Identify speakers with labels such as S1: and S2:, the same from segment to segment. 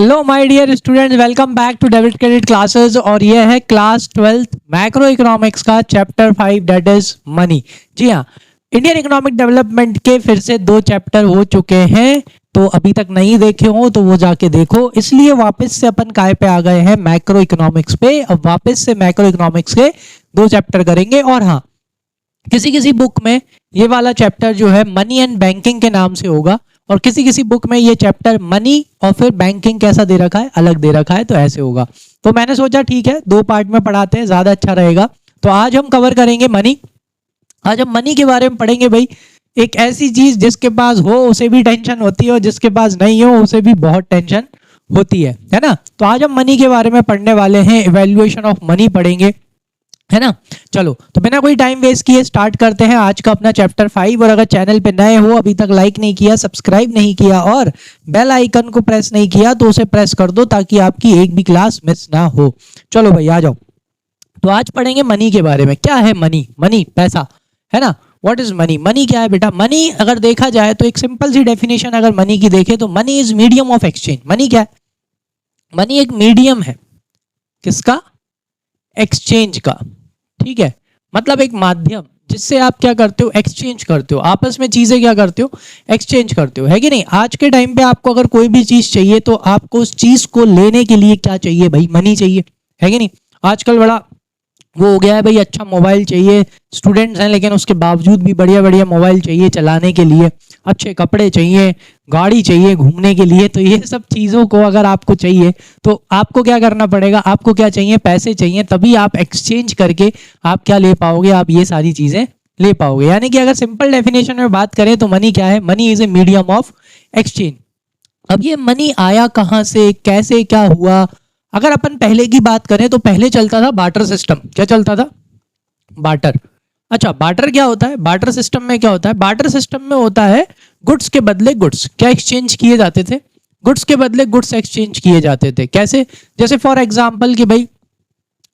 S1: Hello my dear students, welcome back to debit credit classes. और ये है class 12th macro economics का chapter 5 that is money. जी हाँ, इंडियन इकोनॉमिक डेवलपमेंट के फिर से 2 चैप्टर हो चुके हैं, तो अभी तक नहीं देखे हो तो वो जाके देखो। इसलिए वापस से अपन काय पे आ गए हैं, मैक्रो इकोनॉमिक्स पे। अब वापस से मैक्रो इकोनॉमिक्स के 2 चैप्टर करेंगे। और हाँ, किसी किसी बुक में ये वाला चैप्टर जो है मनी एंड बैंकिंग के नाम से होगा, और किसी किसी बुक में ये चैप्टर मनी और फिर बैंकिंग कैसा दे रखा है, अलग दे रखा है, तो ऐसे होगा। तो मैंने सोचा ठीक है 2 पार्ट में पढ़ाते हैं, ज्यादा अच्छा रहेगा। तो आज हम कवर करेंगे मनी। आज हम मनी के बारे में पढ़ेंगे भाई। एक ऐसी चीज जिसके पास हो उसे भी टेंशन होती है, और जिसके पास नहीं हो उसे भी बहुत टेंशन होती है ना। तो आज हम मनी के बारे में पढ़ने वाले हैं, इवैल्यूएशन ऑफ मनी पढ़ेंगे, है ना। चलो तो बिना कोई टाइम वेस्ट किए स्टार्ट करते हैं आज का अपना चैप्टर 5। और अगर चैनल पे नए हो, अभी तक लाइक नहीं किया, सब्सक्राइब नहीं किया और बेल आइकन को प्रेस नहीं किया तो उसे प्रेस कर दो, ताकि आपकी एक भी क्लास मिस ना हो। चलो भाई आ जाओ। तो आज पढ़ेंगे मनी के बारे में। क्या है मनी? मनी पैसा, है ना। What is money? मनी क्या है बेटा? मनी अगर देखा जाए तो एक सिंपल सी डेफिनेशन अगर मनी की देखे तो money is medium of exchange. Money क्या है? मनी एक मीडियम है। किसका? एक्सचेंज का। ठीक है, मतलब एक माध्यम जिससे आप क्या करते हो, एक्सचेंज करते हो, आपस में चीजें क्या करते हो, एक्सचेंज करते हो, है कि नहीं। आज के टाइम पे आपको अगर कोई भी चीज चाहिए तो आपको उस चीज को लेने के लिए क्या चाहिए भाई? मनी चाहिए, है कि नहीं। आजकल बड़ा वो हो गया है भाई, अच्छा मोबाइल चाहिए, स्टूडेंट्स हैं लेकिन उसके बावजूद भी बढ़िया बढ़िया मोबाइल चाहिए चलाने के लिए, अच्छे कपड़े चाहिए, गाड़ी चाहिए घूमने के लिए। तो ये सब चीज़ों को अगर आपको चाहिए तो आपको क्या करना पड़ेगा? आपको क्या चाहिए? पैसे चाहिए, तभी आप एक्सचेंज करके आप क्या ले पाओगे? आप ये सारी चीज़ें ले पाओगे। यानी कि अगर सिंपल डेफिनेशन में बात करें तो मनी क्या है? Money is A medium of exchange. अब ये मनी आया कहाँ से, कैसे, क्या हुआ? अगर अपन पहले की बात करें तो पहले चलता था बार्टर सिस्टम। क्या चलता था? बार्टर। अच्छा, बार्टर क्या होता है? बार्टर सिस्टम में क्या होता है? बार्टर सिस्टम में होता है गुड्स के बदले गुड्स क्या एक्सचेंज किए जाते थे? गुड्स के बदले गुड्स एक्सचेंज किए जाते थे। कैसे? जैसे फॉर एग्जांपल कि भाई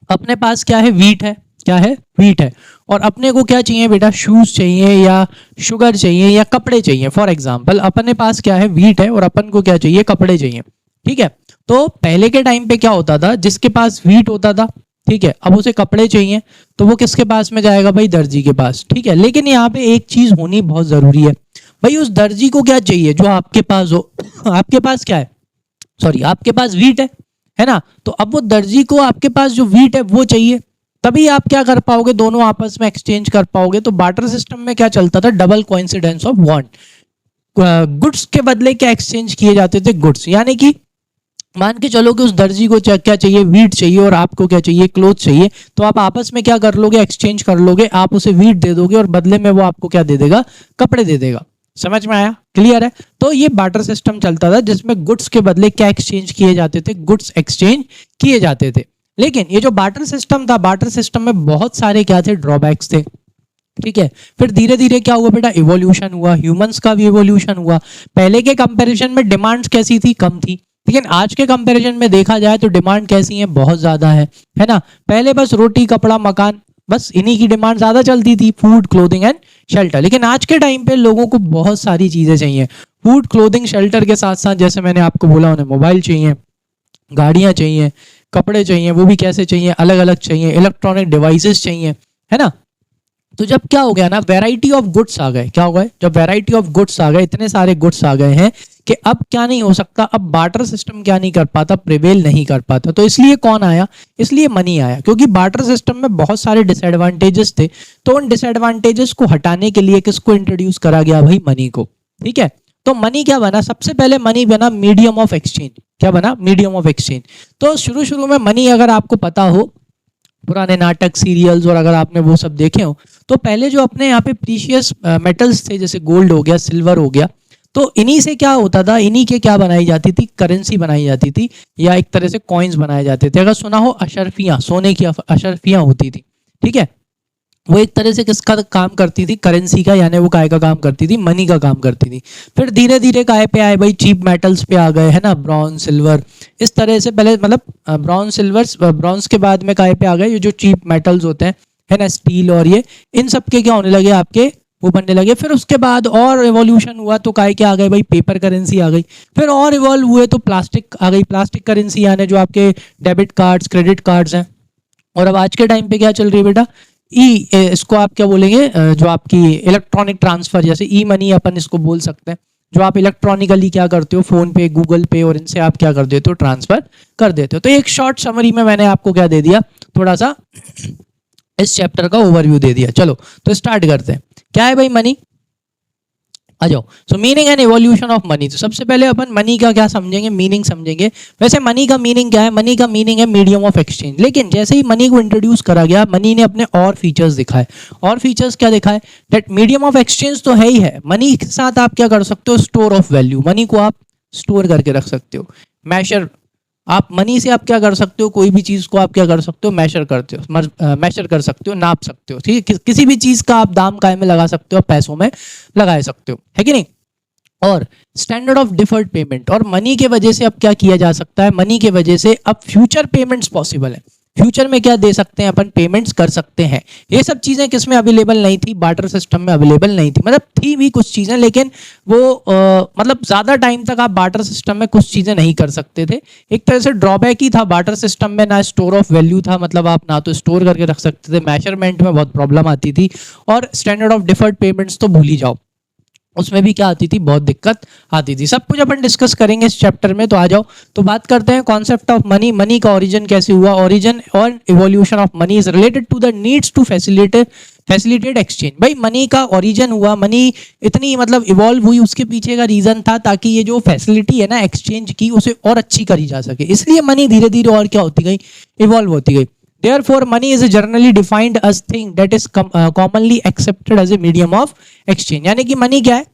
S1: अपने पास क्या है? व्हीट है। क्या है? व्हीट है। और अपने को क्या चाहिए बेटा? शूज चाहिए या शुगर चाहिए या कपड़े चाहिए। फॉर एग्जांपल अपने पास क्या है? व्हीट है और अपन को क्या चाहिए? कपड़े चाहिए। ठीक है, तो पहले के टाइम पे क्या होता था? जिसके पास व्हीट होता था, ठीक है, अब उसे कपड़े चाहिए तो वो किसके पास में जाएगा भाई? दर्जी के पास। ठीक है, लेकिन यहाँ पे एक चीज होनी बहुत जरूरी है भाई, उस दर्जी को क्या चाहिए जो आपके पास हो? आपके पास क्या है? सॉरी, आपके पास व्हीट है ना। तो अब वो दर्जी को आपके पास जो व्हीट है वो चाहिए, तभी आप क्या कर पाओगे? दोनों आपस में एक्सचेंज कर पाओगे। तो बार्टर सिस्टम में क्या चलता था? Double coincidence of want. Goods के बदले क्या एक्सचेंज किए जाते थे? गुड्स। यानी कि मान के चलो कि उस दर्जी को क्या चाहिए? वीट चाहिए, और आपको क्या चाहिए? क्लोथ चाहिए। तो आप आपस में क्या कर लोगे? एक्सचेंज कर लोगे। आप उसे वीट दे दोगे और बदले में वो आपको क्या दे देगा? कपड़े दे देगा। समझ में आया? क्लियर है? तो ये बार्टर सिस्टम चलता था जिसमें गुड्स के बदले क्या एक्सचेंज किए जाते थे? गुड्स एक्सचेंज किए जाते थे। लेकिन ये जो बार्टर सिस्टम था, बार्टर सिस्टम में बहुत सारे क्या थे? ड्रॉबैक्स थे। ठीक है, फिर धीरे धीरे क्या हुआ बेटा? इवोल्यूशन हुआ, ह्यूमंस का भी इवोल्यूशन हुआ। पहले के कंपैरिजन में डिमांड्स कैसी थी? कम थी। लेकिन आज के कंपैरिजन में देखा जाए तो डिमांड कैसी है? बहुत ज्यादा है ना। पहले बस रोटी, कपड़ा, मकान, बस इन्हीं की डिमांड ज्यादा चलती थी, फूड, क्लोथिंग एंड शेल्टर। लेकिन आज के टाइम पे लोगों को बहुत सारी चीजें चाहिए। फूड, क्लोथिंग, शेल्टर के साथ साथ जैसे मैंने आपको बोला, उन्हें मोबाइल चाहिए, गाड़ियां चाहिए, कपड़े चाहिए, वो भी कैसे चाहिए? अलग अलग चाहिए, इलेक्ट्रॉनिक डिवाइसेस चाहिए, है ना। तो जब क्या हो गया ना, वैरायटी ऑफ गुड्स आ गए। क्या हो गए? जब वैरायटी ऑफ गुड्स आ गए, इतने सारे गुड्स आ गए हैं कि अब क्या नहीं हो सकता, अब बार्टर सिस्टम क्या नहीं कर पाता? प्रिवेल नहीं कर पाता। तो इसलिए कौन आया? इसलिए मनी आया, क्योंकि बार्टर सिस्टम में बहुत सारे डिसएडवांटेजेस थे। तो उन डिसएडवांटेजेस को हटाने के लिए किसको इंट्रोड्यूस करा गया भाई? मनी को। ठीक है, तो मनी क्या बना? सबसे पहले मनी बना मीडियम ऑफ एक्सचेंज। क्या बना? Medium of exchange. तो शुरू शुरू में मनी, अगर आपको पता हो पुराने नाटक, सीरियल्स, और अगर आपने वो सब देखे हो, तो पहले जो अपने यहाँ पे प्रीशियस मेटल्स थे, जैसे गोल्ड हो गया, सिल्वर हो गया, तो इन्हीं से क्या होता था? इन्हीं के क्या बनाई जाती थी? करेंसी बनाई जाती थी, या एक तरह से कॉइन्स बनाए जाते थे। अगर सुना हो अशर्फियां, सोने की अशर्फियां होती थी। ठीक है, वो एक तरह से किसका काम करती थी? करेंसी का, यानी वो काय का काम करती थी? मनी का काम करती थी। फिर धीरे धीरे काय पे आए भाई? चीप मेटल्स पे आ गए, है ना। ब्रॉन्ज, सिल्वर, इस तरह से पहले मतलब ब्रॉन्ज, सिल्वर, ब्रॉन्ज के बाद में काय पे आ गए? ये जो चीप मेटल्स होते हैं, है ना, स्टील, और ये इन सब के क्या होने लगे? आपके वो बनने लगे। फिर उसके बाद और रिवॉल्यूशन हुआ तो काय के आ गए भाई, पेपर करेंसी आ गई। फिर और इवॉल्व हुए तो प्लास्टिक आ गई, प्लास्टिक करेंसी यानी जो आपके डेबिट कार्ड्स क्रेडिट कार्ड्स हैं। और अब आज के टाइम पे क्या चल रही है बेटा, इसको आप क्या बोलेंगे, जो आपकी इलेक्ट्रॉनिक ट्रांसफर, जैसे ई मनी अपन इसको बोल सकते हैं, जो आप इलेक्ट्रॉनिकली क्या करते हो, फोन पे गूगल पे और इनसे आप क्या कर देते हो, ट्रांसफर कर देते हो। तो एक शॉर्ट समरी में मैंने आपको क्या दे दिया, थोड़ा सा इस चैप्टर का ओवरव्यू दे दिया। चलो तो स्टार्ट करते हैं। क्या है भाई मनी, आ जाओ। सो meaning and evolution of money. तो सबसे पहले अपन मनी का क्या समझेंगे, मीनिंग समझेंगे। वैसे मनी का मीनिंग क्या है, मनी का मीनिंग है मीडियम ऑफ एक्सचेंज। लेकिन जैसे ही मनी को इंट्रोड्यूस करा गया, मनी ने अपने और फीचर्स दिखाए। और फीचर्स क्या दिखाए, दैट मीडियम ऑफ एक्सचेंज तो है ही है, मनी के साथ आप क्या कर सकते हो, स्टोर ऑफ वैल्यू, मनी को आप स्टोर करके रख सकते हो। मैशर, आप मनी से आप क्या कर सकते हो, कोई भी चीज को आप क्या कर सकते हो, मैशर करते हो, मैशर कर सकते हो, नाप सकते हो। ठीक है, किसी भी चीज का आप दाम काय में लगा सकते हो, पैसों में लगा सकते हो, है कि नहीं। और स्टैंडर्ड ऑफ डिफर्ड पेमेंट, और मनी के वजह से अब क्या किया जा सकता है, मनी के वजह से अब फ्यूचर पेमेंट्स पॉसिबल है। फ्यूचर में क्या दे सकते हैं अपन, पेमेंट्स कर सकते हैं। ये सब चीजें किसमें अवेलेबल नहीं थी, बार्टर सिस्टम में अवेलेबल नहीं थी। मतलब थी भी कुछ चीजें, लेकिन वो मतलब ज्यादा टाइम तक आप बार्टर सिस्टम में कुछ चीजें नहीं कर सकते थे। एक तरह से ड्रॉबैक ही था बार्टर सिस्टम में, ना स्टोर ऑफ वैल्यू था, मतलब आप ना तो स्टोर करके रख सकते थे, मेजरमेंट में बहुत प्रॉब्लम आती थी, और स्टैंडर्ड ऑफ डिफर्ड पेमेंट्स तो भूल ही जाओ, उसमें भी क्या आती थी, बहुत दिक्कत आती थी। सब कुछ अपन डिस्कस करेंगे इस चैप्टर में। तो आ जाओ, तो बात करते हैं कॉन्सेप्ट ऑफ मनी। मनी का ओरिजिन कैसे हुआ, ओरिजिन और evolution of money is related to the needs to facilitate exchange. भाई मनी का ओरिजिन हुआ, मनी इतनी मतलब इवॉल्व हुई, उसके पीछे का रीजन था ताकि ये जो फैसिलिटी है ना एक्सचेंज की, उसे और अच्छी करी जा सके। इसलिए मनी धीरे धीरे और क्या होती गई, इवॉल्व होती गई। Therefore, money is generally defined as thing that is commonly accepted as a medium of exchange। यानी कि मनी क्या है,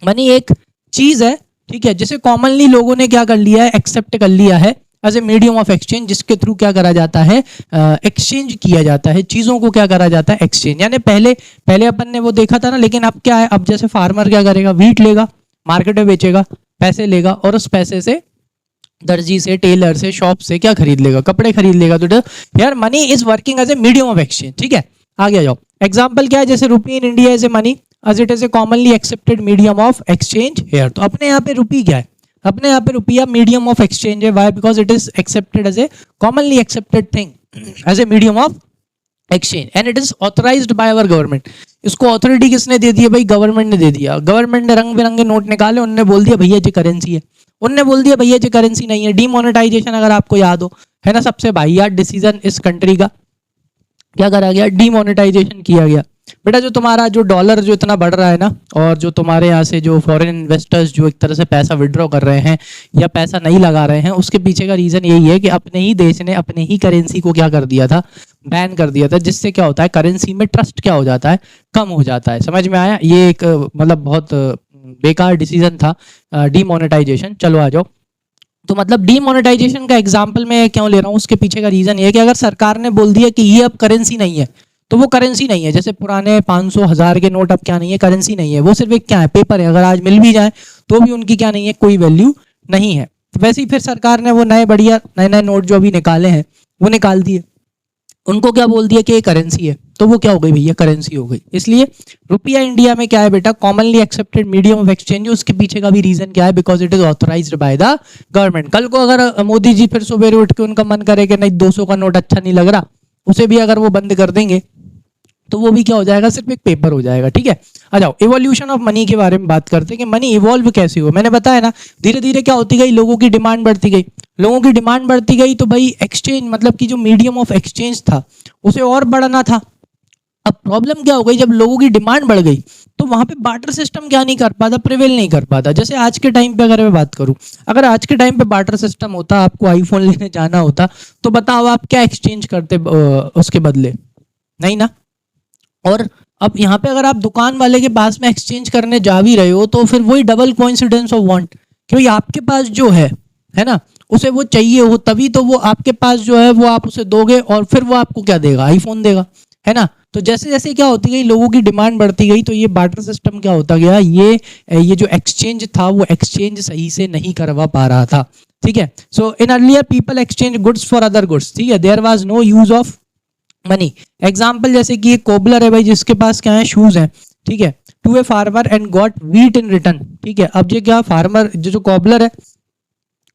S1: मनी एक चीज है, ठीक है, जिसे कॉमनली लोगों ने क्या कर लिया है, एक्सेप्ट कर लिया है as a medium of exchange, जिसके थ्रू क्या करा जाता है, एक्सचेंज किया जाता है, चीजों को क्या करा जाता है, एक्सचेंज। यानी पहले पहले अपन ने वो देखा था ना, लेकिन अब क्या है, अब जैसे फार्मर क्या करेगा, व्हीट लेगा, मार्केट में बेचेगा, पैसे लेगा, और उस पैसे से दर्जी से, टेलर से, शॉप से क्या खरीद लेगा, कपड़े खरीद लेगा। तो यार money is working as a medium of exchange. ठीक है, आगे जाओ। एग्जांपल क्या है, जैसे rupee in India as a money as it is a commonly accepted medium of exchange here। तो अपने यहाँ पे रुपी क्या है, अपने यहाँ पे रुपया मीडियम ऑफ एक्सचेंज है। Why, because it is accepted as a commonly accepted thing as a medium of exchange, and it is authorized by our government. इसको अथॉरिटी किसने दे दी है भाई, गवर्नमेंट ने दे दिया। गवर्नमेंट ने रंग बिरंगे नोट निकाले, उन्होंने बोल दिया भैया जी करेंसी है, उनने बोल दिया भैया जी करेंसी नहीं है। डीमोनेटाइजेशन अगर आपको याद हो, है ना, सबसे वाहियात डिसीजन इस कंट्री का, क्या करा गया, डीमोनेटाइजेशन किया गया। बेटा जो तुम्हारा जो डॉलर जो इतना बढ़ रहा है ना, और जो तुम्हारे यहाँ से जो फॉरेन इन्वेस्टर्स जो एक तरह से पैसा विड्रॉ कर रहे हैं या पैसा नहीं लगा रहे हैं, उसके पीछे का रीजन यही है कि अपने ही देश ने अपने ही करेंसी को क्या कर दिया था, बैन कर दिया था। जिससे क्या होता है, करेंसी में ट्रस्ट क्या हो जाता है, कम हो जाता है। समझ में आया, ये एक मतलब बहुत बेकार डिसीजन था डीमोनेटाइजेशन। चलो आ जाओ। तो मतलब डीमोनेटाइजेशन का एग्जाम्पल मैं क्यों ले रहा हूँ, उसके पीछे का रीजन ये है कि अगर सरकार ने बोल दिया कि ये अब करेंसी नहीं है, तो वो करेंसी नहीं है। जैसे पुराने 500 1000 के नोट अब क्या नहीं है, करेंसी नहीं है, वो सिर्फ एक क्या है, पेपर है। अगर आज मिल भी जाए तो भी उनकी क्या नहीं है, कोई वैल्यू नहीं है। तो वैसे ही फिर सरकार ने वो नए बढ़िया नए नए नोट जो अभी निकाले हैं वो निकाल दिए, उनको क्या बोल दिया कि ये करेंसी है, तो वो क्या हो गई भैया, करेंसी हो गई। इसलिए रुपया इंडिया में क्या है बेटा, commonly accepted medium of exchange. उसके पीछे का भी रीजन क्या है, because it is authorized bye the government. कल को अगर मोदी जी फिर सुबह उठ के उनका मन करे कि नहीं 200 का नोट अच्छा नहीं लग रहा, उसे भी अगर वो बंद कर देंगे तो वो भी क्या हो जाएगा, सिर्फ एक पेपर हो जाएगा। ठीक है, आ जाओ इवोल्यूशन ऑफ मनी के बारे में बात करते हैं कि मनी इवॉल्व कैसे हुआ। मैंने बताया ना, धीरे धीरे क्या होती गई, लोगों की डिमांड बढ़ती गई, लोगों की डिमांड बढ़ती गई, तो भाई एक्सचेंज मतलब कि जो मीडियम ऑफ एक्सचेंज था उसे और बढ़ाना था। अब प्रॉब्लम क्या हो गई, जब लोगों की डिमांड बढ़ गई तो वहां पे बार्टर सिस्टम क्या नहीं कर पाता, प्रिवेल नहीं कर पाता। जैसे आज के टाइम पे अगर मैं बात करूं, अगर आज के टाइम पे बार्टर सिस्टम होता, आपको आईफोन लेने जाना होता, तो बताओ आप क्या एक्सचेंज करते उसके बदले, नहीं ना। और अब यहाँ पे अगर आप दुकान वाले के पास में एक्सचेंज करने जा भी रहे हो, तो फिर वही डबल कोइंसिडेंस ऑफ वांट, क्योंकि आपके पास जो है ना, उसे वो चाहिए हो, तभी तो वो आपके पास जो है वो आप उसे दोगे, और फिर वो आपको क्या देगा, आईफोन देगा, है ना। तो जैसे जैसे क्या होती गई, लोगों की डिमांड बढ़ती गई, तो ये बार्टर सिस्टम क्या होता गया, ये जो एक्सचेंज था वो एक्सचेंज सही से नहीं करवा पा रहा था। ठीक है, so in earlier people exchange goods for other goods. ठीक है, there was no use of money. Example जैसे कि एक कोबलर है भाई, जिसके पास क्या है, शूज हैं। ठीक है, to a farmer and got wheat in return. ठीक है, अब ये क्या फार्मर जो कॉबलर है,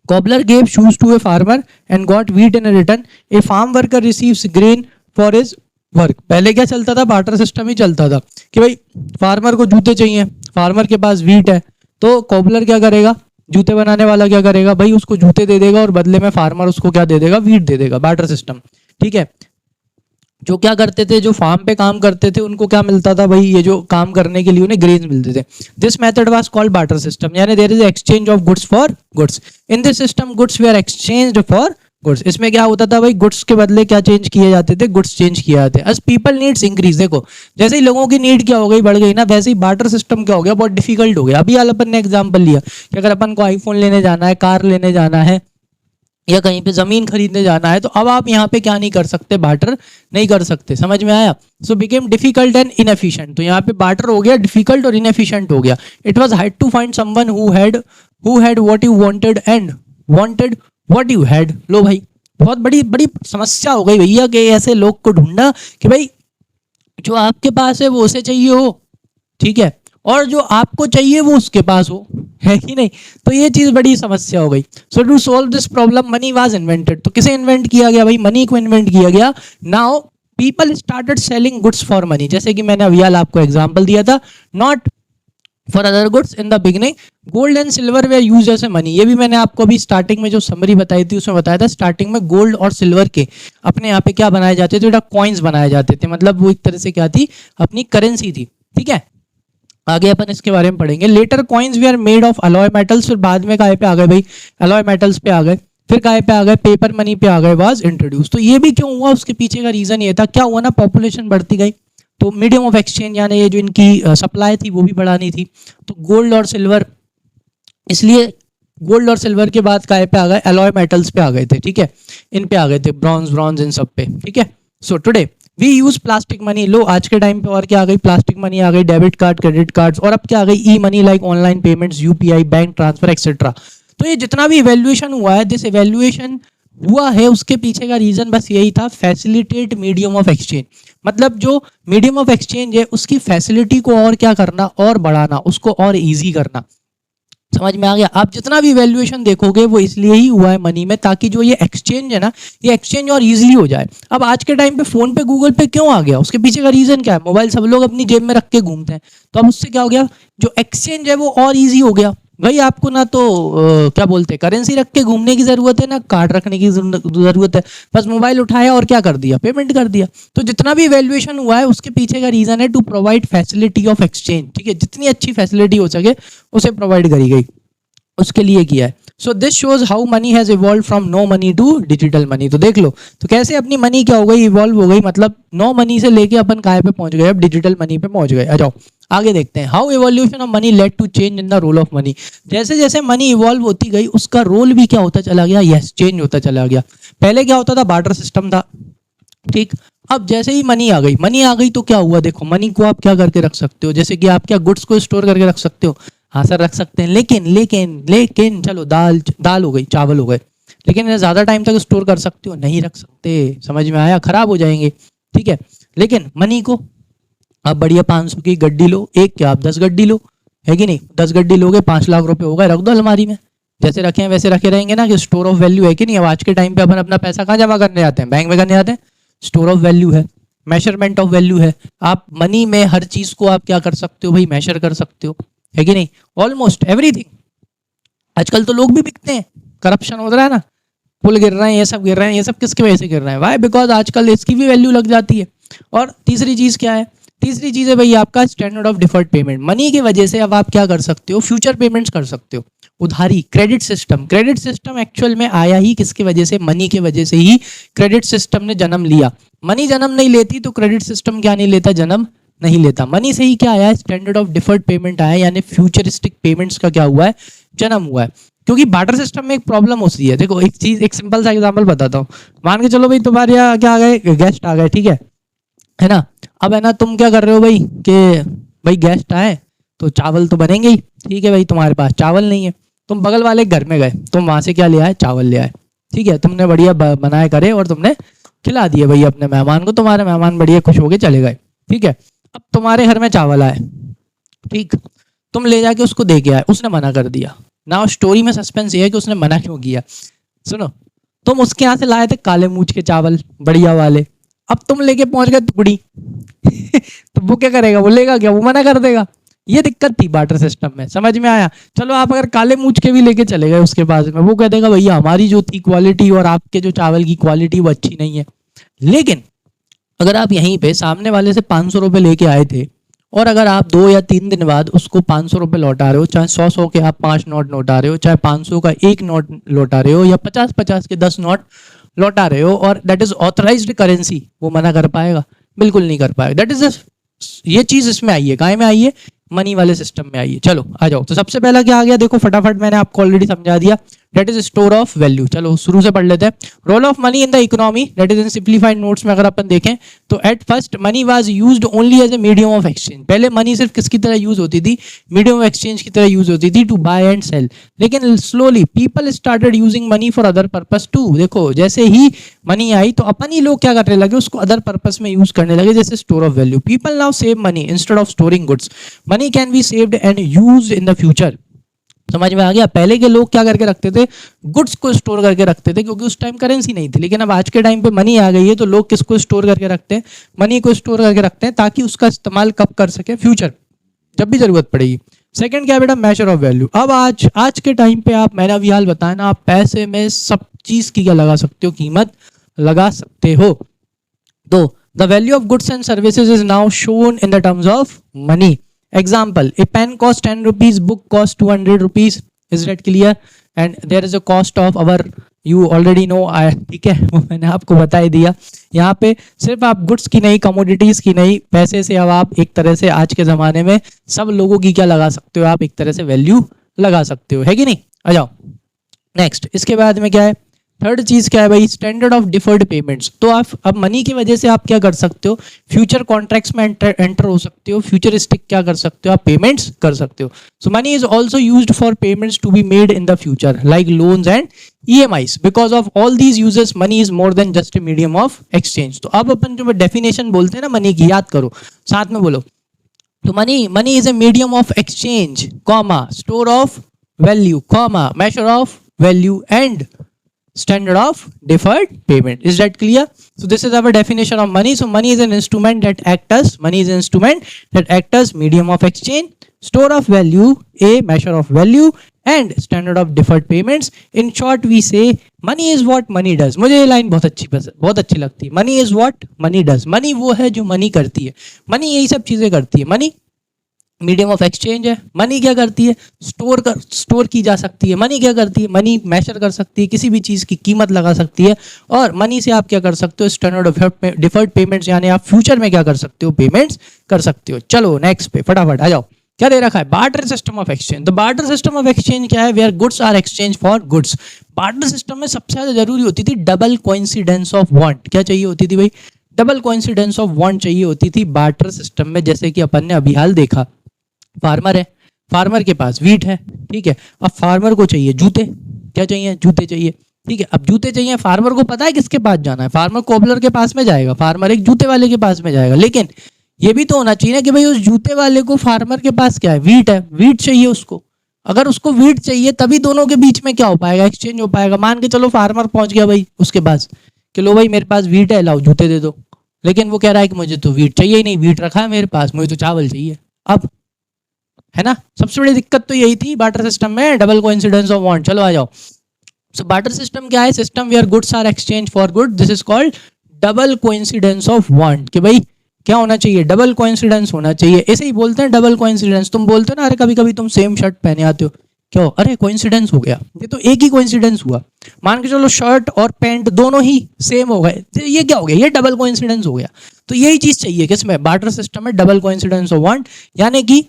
S1: cobbler gave shoes to a farmer and got wheat in return. A farm worker receives grain for his work. पहले क्या चलता था, बार्टर सिस्टम ही चलता था कि भाई फार्मर को जूते चाहिए, फार्मर के पास व्हीट है, तो कॉबलर क्या करेगा, जूते बनाने वाला क्या करेगा भाई, उसको जूते दे देगा और बदले में फार्मर उसको क्या दे देगा, व्हीट दे देगा, बार्टर सिस्टम। ठीक है, जो क्या करते थे, जो फार्म पे काम करते थे उनको क्या मिलता था भाई, ये जो काम करने के लिए उन्हें ग्रेन मिलते थे। This method was called barter system, यानी there is exchange of goods for goods. In this system goods they are exchanged for goods. इसमें क्या होता था भाई, गुड्स के बदले क्या चेंज किए जाते थे, गुड्स चेंज किए जाते हैं। एज पीपल नीड्स इंक्रीज, देखो जैसे ही लोगों की नीड क्या हो गई, बढ़ गई ना, वैसे ही बार्टर सिस्टम क्या हो गया, बहुत डिफिकल्ट हो गया। अभी अपन ने एग्जाम्पल लिया कि अगर अपन को आईफोन लेने जाना है, कार लेने जाना है, या कहीं पे जमीन खरीदने जाना है, तो अब आप यहाँ पे क्या नहीं कर सकते, बार्टर नहीं कर सकते। समझ में आया? सो बिकेम डिफिकल्ट एंड इनएफिशिएंट। तो यहाँ पे बार्टर हो गया डिफिकल्ट और इनएफिशिएंट हो गया। It was hard to find someone who had what you wanted and wanted what you had. लो भाई, बहुत बड़ी बड़ी समस्या हो गई भैया कि ऐसे लोग को ढूंढना कि भाई जो आपके पास है वो उसे चाहिए हो, ठीक है, और जो आपको चाहिए वो उसके पास हो, है कि नहीं? तो ये चीज बड़ी समस्या हो गई। So to solve this problem money was invented. तो किसे इन्वेंट किया गया भाई, मनी को इन्वेंट किया गया। Now people started selling goods for money, जैसे कि मैंने अभी हाल आपको एग्जांपल दिया था, not for other goods. In the beginning gold and silver were use as a money. ये भी मैंने आपको अभी स्टार्टिंग में जो समरी बताई थी उसमें बताया था, स्टार्टिंग में गोल्ड और सिल्वर के अपने यहाँ पे क्या बनाए जाते थे, कॉइन्स बनाए जाते थे, मतलब वो एक तरह से क्या थी, अपनी करेंसी थी। ठीक है, आगे अपन इसके बारे में पढ़ेंगे। Later coins we are made of alloy metals. फिर बाद में काय पे आ गए भाई, अलॉय मेटल्स पे आ गए। फिर काय पे आ गए, पेपर मनी पे आ गए, वाज इंट्रोड्यूस। तो ये भी क्यों हुआ, उसके पीछे का रीजन ये था, क्या हुआ ना, पॉपुलेशन बढ़ती गई, तो मीडियम ऑफ एक्सचेंज यानी ये जो इनकी सप्लाई थी वो भी बढ़ानी थी। तो गोल्ड और सिल्वर, इसलिए गोल्ड और सिल्वर के बाद काय पे आ गए, अलॉय मेटल्स पे आ गए थे। ठीक है, इन पे आ गए थे, ब्रॉन्ज इन सब पे। ठीक है, so today we use plastic money. लो आज के टाइम पे और क्या आ गई, प्लास्टिक मनी आ गई, डेबिट कार्ड, क्रेडिट कार्ड्स, और अब क्या आ गई, e money, like online payments, UPI, bank transfer etcetera. तो ये जितना भी इवेल्युएशन हुआ है, दिस इवेल्युएशन हुआ है, उसके पीछे का रीजन बस यही था, फैसिलिटेट मीडियम ऑफ एक्सचेंज। मतलब जो मीडियम ऑफ एक्सचेंज है उसकी फैसिलिटी को और क्या करना, और बढ़ाना, उसको और ईजी करना। समझ में आ गया? आप जितना भी वैल्यूएशन देखोगे वो इसलिए ही हुआ है मनी में, ताकि जो ये एक्सचेंज है ना, ये एक्सचेंज और इजीली हो जाए। अब आज के टाइम पे फोन पे, गूगल पे क्यों आ गया, उसके पीछे का रीजन क्या है, मोबाइल सब लोग अपनी जेब में रख के घूमते हैं, तो अब उससे क्या हो गया, जो एक्सचेंज है वो और ईजी हो गया। भाई आपको ना तो क्या बोलते हैं, करेंसी रख के घूमने की जरूरत है, ना कार्ड रखने की जरूरत है, बस मोबाइल उठाया और क्या कर दिया, पेमेंट कर दिया। तो जितना भी वैल्यूएशन हुआ है उसके पीछे का रीजन है to provide facility of exchange. ठीक है, जितनी अच्छी फैसिलिटी हो सके उसे प्रोवाइड करी गई, उसके लिए किया है। So this shows how money has evolve from no money to digital money. तो देख लो तो कैसे अपनी मनी क्या हो गई, इवॉल्व हो गई, मतलब नो मनी से लेके अपन काय पे पहुंच गए, अब डिजिटल मनी पे पहुंच गए। आ जाओ आगे देखते हैं। How evolution of money led to change in the role of money. जैसे जैसे मनी इवॉल्व होती गई उसका रोल भी क्या होता चला गया, यस चेंज होता चला गया। पहले क्या होता था, बार्टर सिस्टम था, ठीक। अब जैसे ही मनी आ गई तो क्या हुआ, देखो मनी को आप क्या करके रख सकते हो, जैसे कि आप क्या गुड्स को स्टोर करके रख सकते हो, हाँ सर रख सकते हैं, लेकिन चलो दाल हो गई, चावल हो गए, लेकिन इन्हें ज्यादा टाइम तक स्टोर कर सकते हो, नहीं रख सकते। समझ में आया, खराब हो जाएंगे। ठीक है, लेकिन मनी को आप बढ़िया 500 की गड्डी लो, एक क्या आप 10 गड्डी लो, है कि नहीं, 10 गड्डी लोगे 5 लाख रुपए हो गए, रख दो अलमारी में, जैसे रखे हैं वैसे रखे रहेंगे ना, कि स्टोर ऑफ वैल्यू है कि नहीं। अब आज के टाइम पे अपन अपना पैसा कहाँ जमा करने जाते हैं, बैंक में करने जाते हैं, स्टोर ऑफ वैल्यू है, मेजरमेंट ऑफ वैल्यू है। आप मनी में हर चीज को आप क्या कर सकते हो भाई, मेजर कर सकते हो, है कि नहीं, ऑलमोस्ट एवरीथिंग। आजकल तो लोग भी बिकते हैं, करप्शन हो रहा है ना, पुल गिर रहे हैं, ये सब गिर रहे हैं, ये सब किसकी वजह से गिर रहे हैं, वाई, बिकॉज आजकल इसकी भी वैल्यू लग जाती है। और तीसरी चीज क्या है, तीसरी चीज है भाई आपका standard of deferred payment. Money की वजह से अब आप क्या कर सकते हो, फ्यूचर पेमेंट्स कर सकते हो, उधारी, credit system. Credit system actual में आया ही किसकी वजह से, मनी के वजह से ही क्रेडिट सिस्टम ने जन्म लिया। मनी जन्म नहीं लेती तो क्रेडिट सिस्टम क्या नहीं लेता, जन्म नहीं लेता। मनी से ही क्या आया है, स्टैंडर्ड ऑफ डिफर्ड पेमेंट आया, यानी फ्यूचरिस्टिक पेमेंट्स का क्या हुआ है, जन्म हुआ है। क्योंकि बार्टर सिस्टम में एक प्रॉब्लम होती है, देखो एक चीज, एक सिंपल सा एग्जांपल बताता हूँ। मान के चलो भाई तुम्हारे यहाँ क्या आ गए, गेस्ट आ गए, ठीक है ना। अब है ना तुम क्या कर रहे हो भाई, कि भाई गेस्ट आए तो चावल तो बनेंगे ही, ठीक है भाई, तुम्हारे पास चावल नहीं है, तुम बगल वाले घर में गए, तुम वहां से क्या ले आए, चावल ले आए, ठीक है, तुमने बढ़िया बनाए करे और तुमने खिला दिए भाई अपने मेहमान को, तुम्हारे मेहमान बढ़िया खुश हो के चले गए, ठीक है। अब तुम्हारे घर में चावल आए, ठीक, तुम ले जाके उसको दे के आए, उसने मना कर दिया। नाउ स्टोरी में सस्पेंस ये है कि उसने मना क्यों किया। सुनो, तुम उसके यहाँ से लाए थे काले मूंछ के चावल बढ़िया वाले, अब तुम लेके पहुंच गए टुकड़ी तो वो क्या करेगा, वो लेगा क्या, वो मना कर देगा। ये दिक्कत थी बार्टर सिस्टम में, समझ में आया। चलो आप अगर काले मूंछ के भी लेके चले गए उसके पास में, वो कह देगा भैया हमारी जो थी क्वालिटी और आपके जो चावल की क्वालिटी वो अच्छी नहीं है। लेकिन अगर आप यहीं पे सामने वाले से 500 रुपये लेके आए थे और अगर आप 2 या 3 दिन बाद उसको 500 रुपये लौटा रहे हो, चाहे 100 के आप 5 नोट लौटा रहे हो, चाहे 500 का 1 नोट लौटा रहे हो, या 50 के 10 नोट लौटा रहे हो, और दैट इज ऑथराइज्ड करेंसी, वो मना कर पाएगा? बिल्कुल नहीं कर पाएगा। दैट इज ये चीज इसमें आई है, काय में आई है, मनी वाले सिस्टम में आई है। चलो आ जाओ, तो सबसे पहला क्या आ गया, देखो फटाफट मैंने आपको ऑलरेडी समझा दिया, that is store of value. चलो शुरू से पढ़ लेते हैं। Role of money in the economy, that is in simplified notes में अगर अपन देखें तो at first money was used only as a medium of exchange. पहले मनी सिर्फ किसकी तरह यूज होती थी, मीडियम ऑफ एक्सचेंज की तरह यूज होती थी, टू बाय एंड सेल। लेकिन slowly people started using money for other purpose too. देखो जैसे ही मनी आई तो अपन ही लोग क्या करने लगे, उसको अदर पर्पस में यूज करने लगे, जैसे store of value. People now save money instead of storing goods. Money can be saved and used in the future. समझ में आ गया। पहले के लोग क्या करके रखते थे, गुड्स को स्टोर करके रखते थे, क्योंकि उस टाइम करेंसी नहीं थी। लेकिन अब आज के टाइम पे मनी आ गई है, तो लोग किसको स्टोर करके रखते हैं, मनी को स्टोर करके रखते हैं, ताकि उसका इस्तेमाल कब कर सके, फ्यूचर जब भी जरूरत पड़ेगी। सेकंड क्या बेटा, मेजर ऑफ वैल्यू। अब आज के टाइम पे आप, मैंने अभी हाल बताया ना, आप पैसे में सब चीज की क्या लगा सकते हो, कीमत लगा सकते हो। तो the value of goods and services is now shown in the terms of money. Example, a pen cost 10 rupees, book cost 200 rupees. Is that clear? And there is a cost of our, you already know, ठीक है, वो मैंने आपको बता ही दिया। यहाँ पे सिर्फ आप गुड्स की नहीं, कमोडिटीज की नहीं, पैसे से अब आप एक तरह से आज के ज़माने में सब लोगों की क्या लगा सकते हो, आप एक तरह से वैल्यू लगा सकते हो, है कि नहीं। आ जाओ नेक्स्ट, इसके बाद में क्या है, थर्ड चीज क्या है भाई, स्टैंडर्ड ऑफ डिफर्ड पेमेंट्स। तो आप अब मनी की वजह से आप क्या कर सकते हो, फ्यूचर कॉन्ट्रैक्ट्स में एंटर हो सकते हो, फ्यूचरिस्टिक क्या कर सकते हो, आप पेमेंट्स कर सकते हो। So money is also used for payments to be made in the future, like loans and EMIs। Because of all these uses money is more than just a medium of exchange. तो अब अपन जो definition बोलते हैं ना money की, याद करो, साथ में बोलो। तो money is A medium of exchange, comma, store of value, comma, major of value and standard of deferred payment. Is that clear? So this is our definition of money. So money is an instrument that acts as medium of exchange, store of value, a measure of value and standard of deferred payments. In short we say money is what money does. मुझे ये line बहुत अच्छी लगती है। money is what money does. money वो है जो money करती है, money यही सब चीजें करती है। money मीडियम ऑफ एक्सचेंज है। मनी क्या करती है, स्टोर की जा सकती है। मनी क्या करती है, मनी मेजर कर सकती है, किसी भी चीज़ की कीमत लगा सकती है। और मनी से आप क्या कर सकते हो, स्टैंडर्ड ऑफ डिफर्ड पेमेंट्स, यानी आप फ्यूचर में क्या कर सकते हो, पेमेंट्स कर सकते हो। चलो नेक्स्ट पे फटाफट आ जाओ, क्या दे रखा है, barter system of exchange. The barter system of exchange क्या है, where goods are exchange for goods. Barter system में सबसे ज्यादा जरूरी होती थी डबल कोइंसिडेंस ऑफ वांट। क्या चाहिए होती थी भाई, डबल कोइंसिडेंस ऑफ वांट चाहिए होती थी बार्टर सिस्टम में। जैसे कि अपन ने अभी हाल देखा, फार्मर है, फार्मर के पास वीट है, ठीक है, अब फार्मर को चाहिए जूते, क्या चाहिए, जूते चाहिए, ठीक है। अब जूते चाहिए, फार्मर को पता है किसके पास जाना है, फार्मर कोबलर के पास में जाएगा, फार्मर एक जूते वाले के पास में जाएगा। लेकिन ये भी तो होना चाहिए ना कि भाई उस जूते वाले को फार्मर के पास क्या है, वीट है, वीट चाहिए उसको। अगर उसको वीट चाहिए तभी दोनों के बीच में क्या हो पाएगा, एक्सचेंज हो पाएगा। मान के चलो फार्मर पहुंच गया भाई उसके पास कि लो भाई मेरे पास वीट है, लाओ जूते दे दो। लेकिन वो कह रहा है कि मुझे तो वीट चाहिए ही नहीं, वीट रखा है मेरे पास, मुझे तो चावल चाहिए। अब है ना, सबसे बड़ी दिक्कत तो यही थी बार्टर सिस्टम में, डबल कोइंसिडेंस ऑफ वांट। चलो आ जाओ। सो बार्टर सिस्टम क्या है, system where goods are exchange for good. This is called double coincidence of want. कि भाई क्या होना चाहिए, डबल कोइंसिडेंस होना चाहिए। ऐसे ही बोलते हैं डबल कोइंसिडेंस। तुम बोलते हो ना, अरे कभी कभी तुम सेम शर्ट पहने आते हो, क्यों, अरे कोइंसिडेंस हो गया। ये तो एक ही कोइंसिडेंस हुआ, मान के चलो शर्ट और पैंट दोनों ही सेम हो गए, तो ये क्या हो गया, ये डबल कोइंसिडेंस हो गया। तो यही चीज चाहिए किसमें, बार्टर सिस्टम में, डबल कोइंसिडेंस ऑफ वांट। यानी कि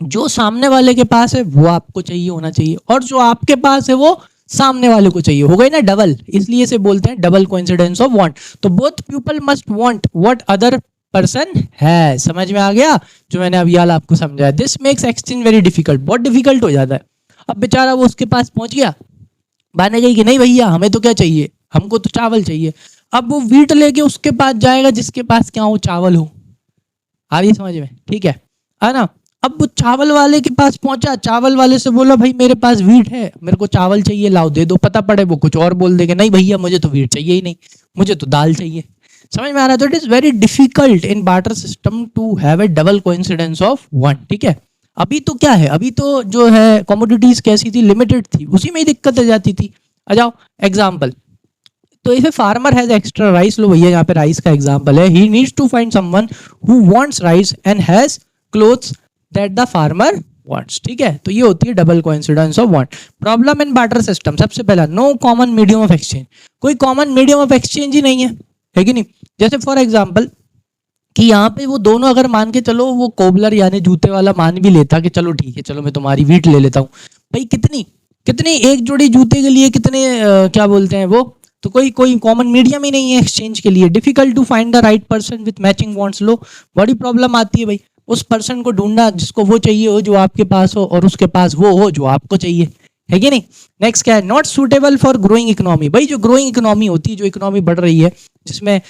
S1: जो सामने वाले के पास है वो आपको चाहिए होना चाहिए, और जो आपके पास है वो सामने वाले को चाहिए। हो गई ना डबल, इसलिए से बोलते हैं डबल कोइंसिडेंस ऑफ वांट। तो both people must want what other person है। समझ में आ गया जो मैंने अभी हाल आपको समझाया। This makes exchange very difficult, बहुत डिफिकल्ट हो जाता है। अब बेचारा वो उसके पास पहुंच गया, माने गई कि नहीं भैया हमें तो क्या चाहिए, हमको तो चावल चाहिए। अब वो वीट लेके उसके पास जाएगा जिसके पास क्या हो, चावल हो। आ रही समझ में, ठीक है ना। अब वो चावल वाले के पास पहुंचा, चावल वाले से बोला भाई मेरे पास वीट है, मेरे को चावल चाहिए, लाओ दे दो। पता पड़े वो कुछ और बोल देगा, नहीं भैया मुझे तो वीट चाहिए ही नहीं, मुझे तो दाल चाहिए। समझ में आ रहा है? तो it is very difficult in barter system to have a double coincidence of want. ठीक है, अभी तो क्या है, अभी तो जो है कमोडिटीज कैसी थी, लिमिटेड थी, उसी में ही दिक्कत आ जाती थी। आ जाओ एग्जाम्पल, तो if a farmer has extra rice, लो भैया यहाँ पे राइस का एग्जांपल है, he needs to find someone who wants rice and has clothes that the farmer wants. ठीक है, तो ये होती है double coincidence of want. Problem in barter system, सबसे पहला no common medium of exchange, कोई कॉमन मीडियम ऑफ एक्सचेंज ही नहीं है कि नहीं। जैसे फॉर एग्जाम्पल कि यहाँ पे वो दोनों अगर मान के चलो, वो कोबलर यानी जूते वाला मान भी लेता कि चलो ठीक है, चलो मैं तुम्हारी वीट ले लेता हूँ, भाई कितनी कितनी एक जोड़ी जूते के लिए कितने क्या बोलते हैं वो, तो कोई कोई कॉमन मीडियम ही नहीं है एक्सचेंज के लिए। Difficult to find the right person with matching wants, लो बड़ी प्रॉब्लम आती है भाई उस पर्सन को ढूंढना जिसको वो चाहिए हो जो आपके पास हो, और उसके पास वो हो जो आपको चाहिए, है कि नहीं। नेक्स्ट क्या है, not suitable for growing economy, भाई जो ग्रोइंग इकोनॉमी होती है, जो इकोनॉमी बढ़ रही है, जिसमें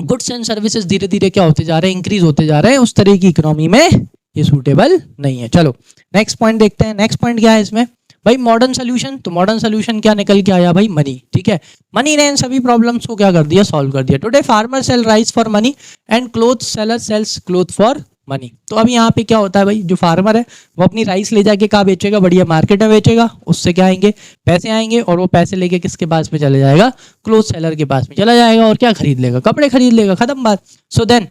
S1: गुड्स एंड सर्विसेज धीरे धीरे क्या होते जा रहे हैं, इंक्रीज होते जा रहे हैं, उस तरह की इकोनॉमी में ये सूटेबल नहीं है। चलो नेक्स्ट पॉइंट देखते हैं। नेक्स्ट पॉइंट क्या है इसमें भाई, मॉडर्न सोल्यूशन। तो मॉडर्न सोल्यूशन क्या निकल के आया भाई, मनी। ठीक है, मनी ने इन सभी प्रॉब्लम्स को क्या कर दिया, सॉल्व कर दिया। Today farmer sell rice for money and cloth seller sells cloth for money. तो अब यहाँ पे क्या होता है भाई, जो फार्मर है वो अपनी राइस ले जाके कहाँ बेचेगा, बढ़िया मार्केट में बेचेगा, उससे क्या आएंगे, पैसे आएंगे, और वो पैसे लेके किसके पास में चले जाएगा, क्लोथ सेलर के पास में चला जाएगा, और क्या खरीद लेगा, कपड़े खरीद लेगा, खत्म बात। So then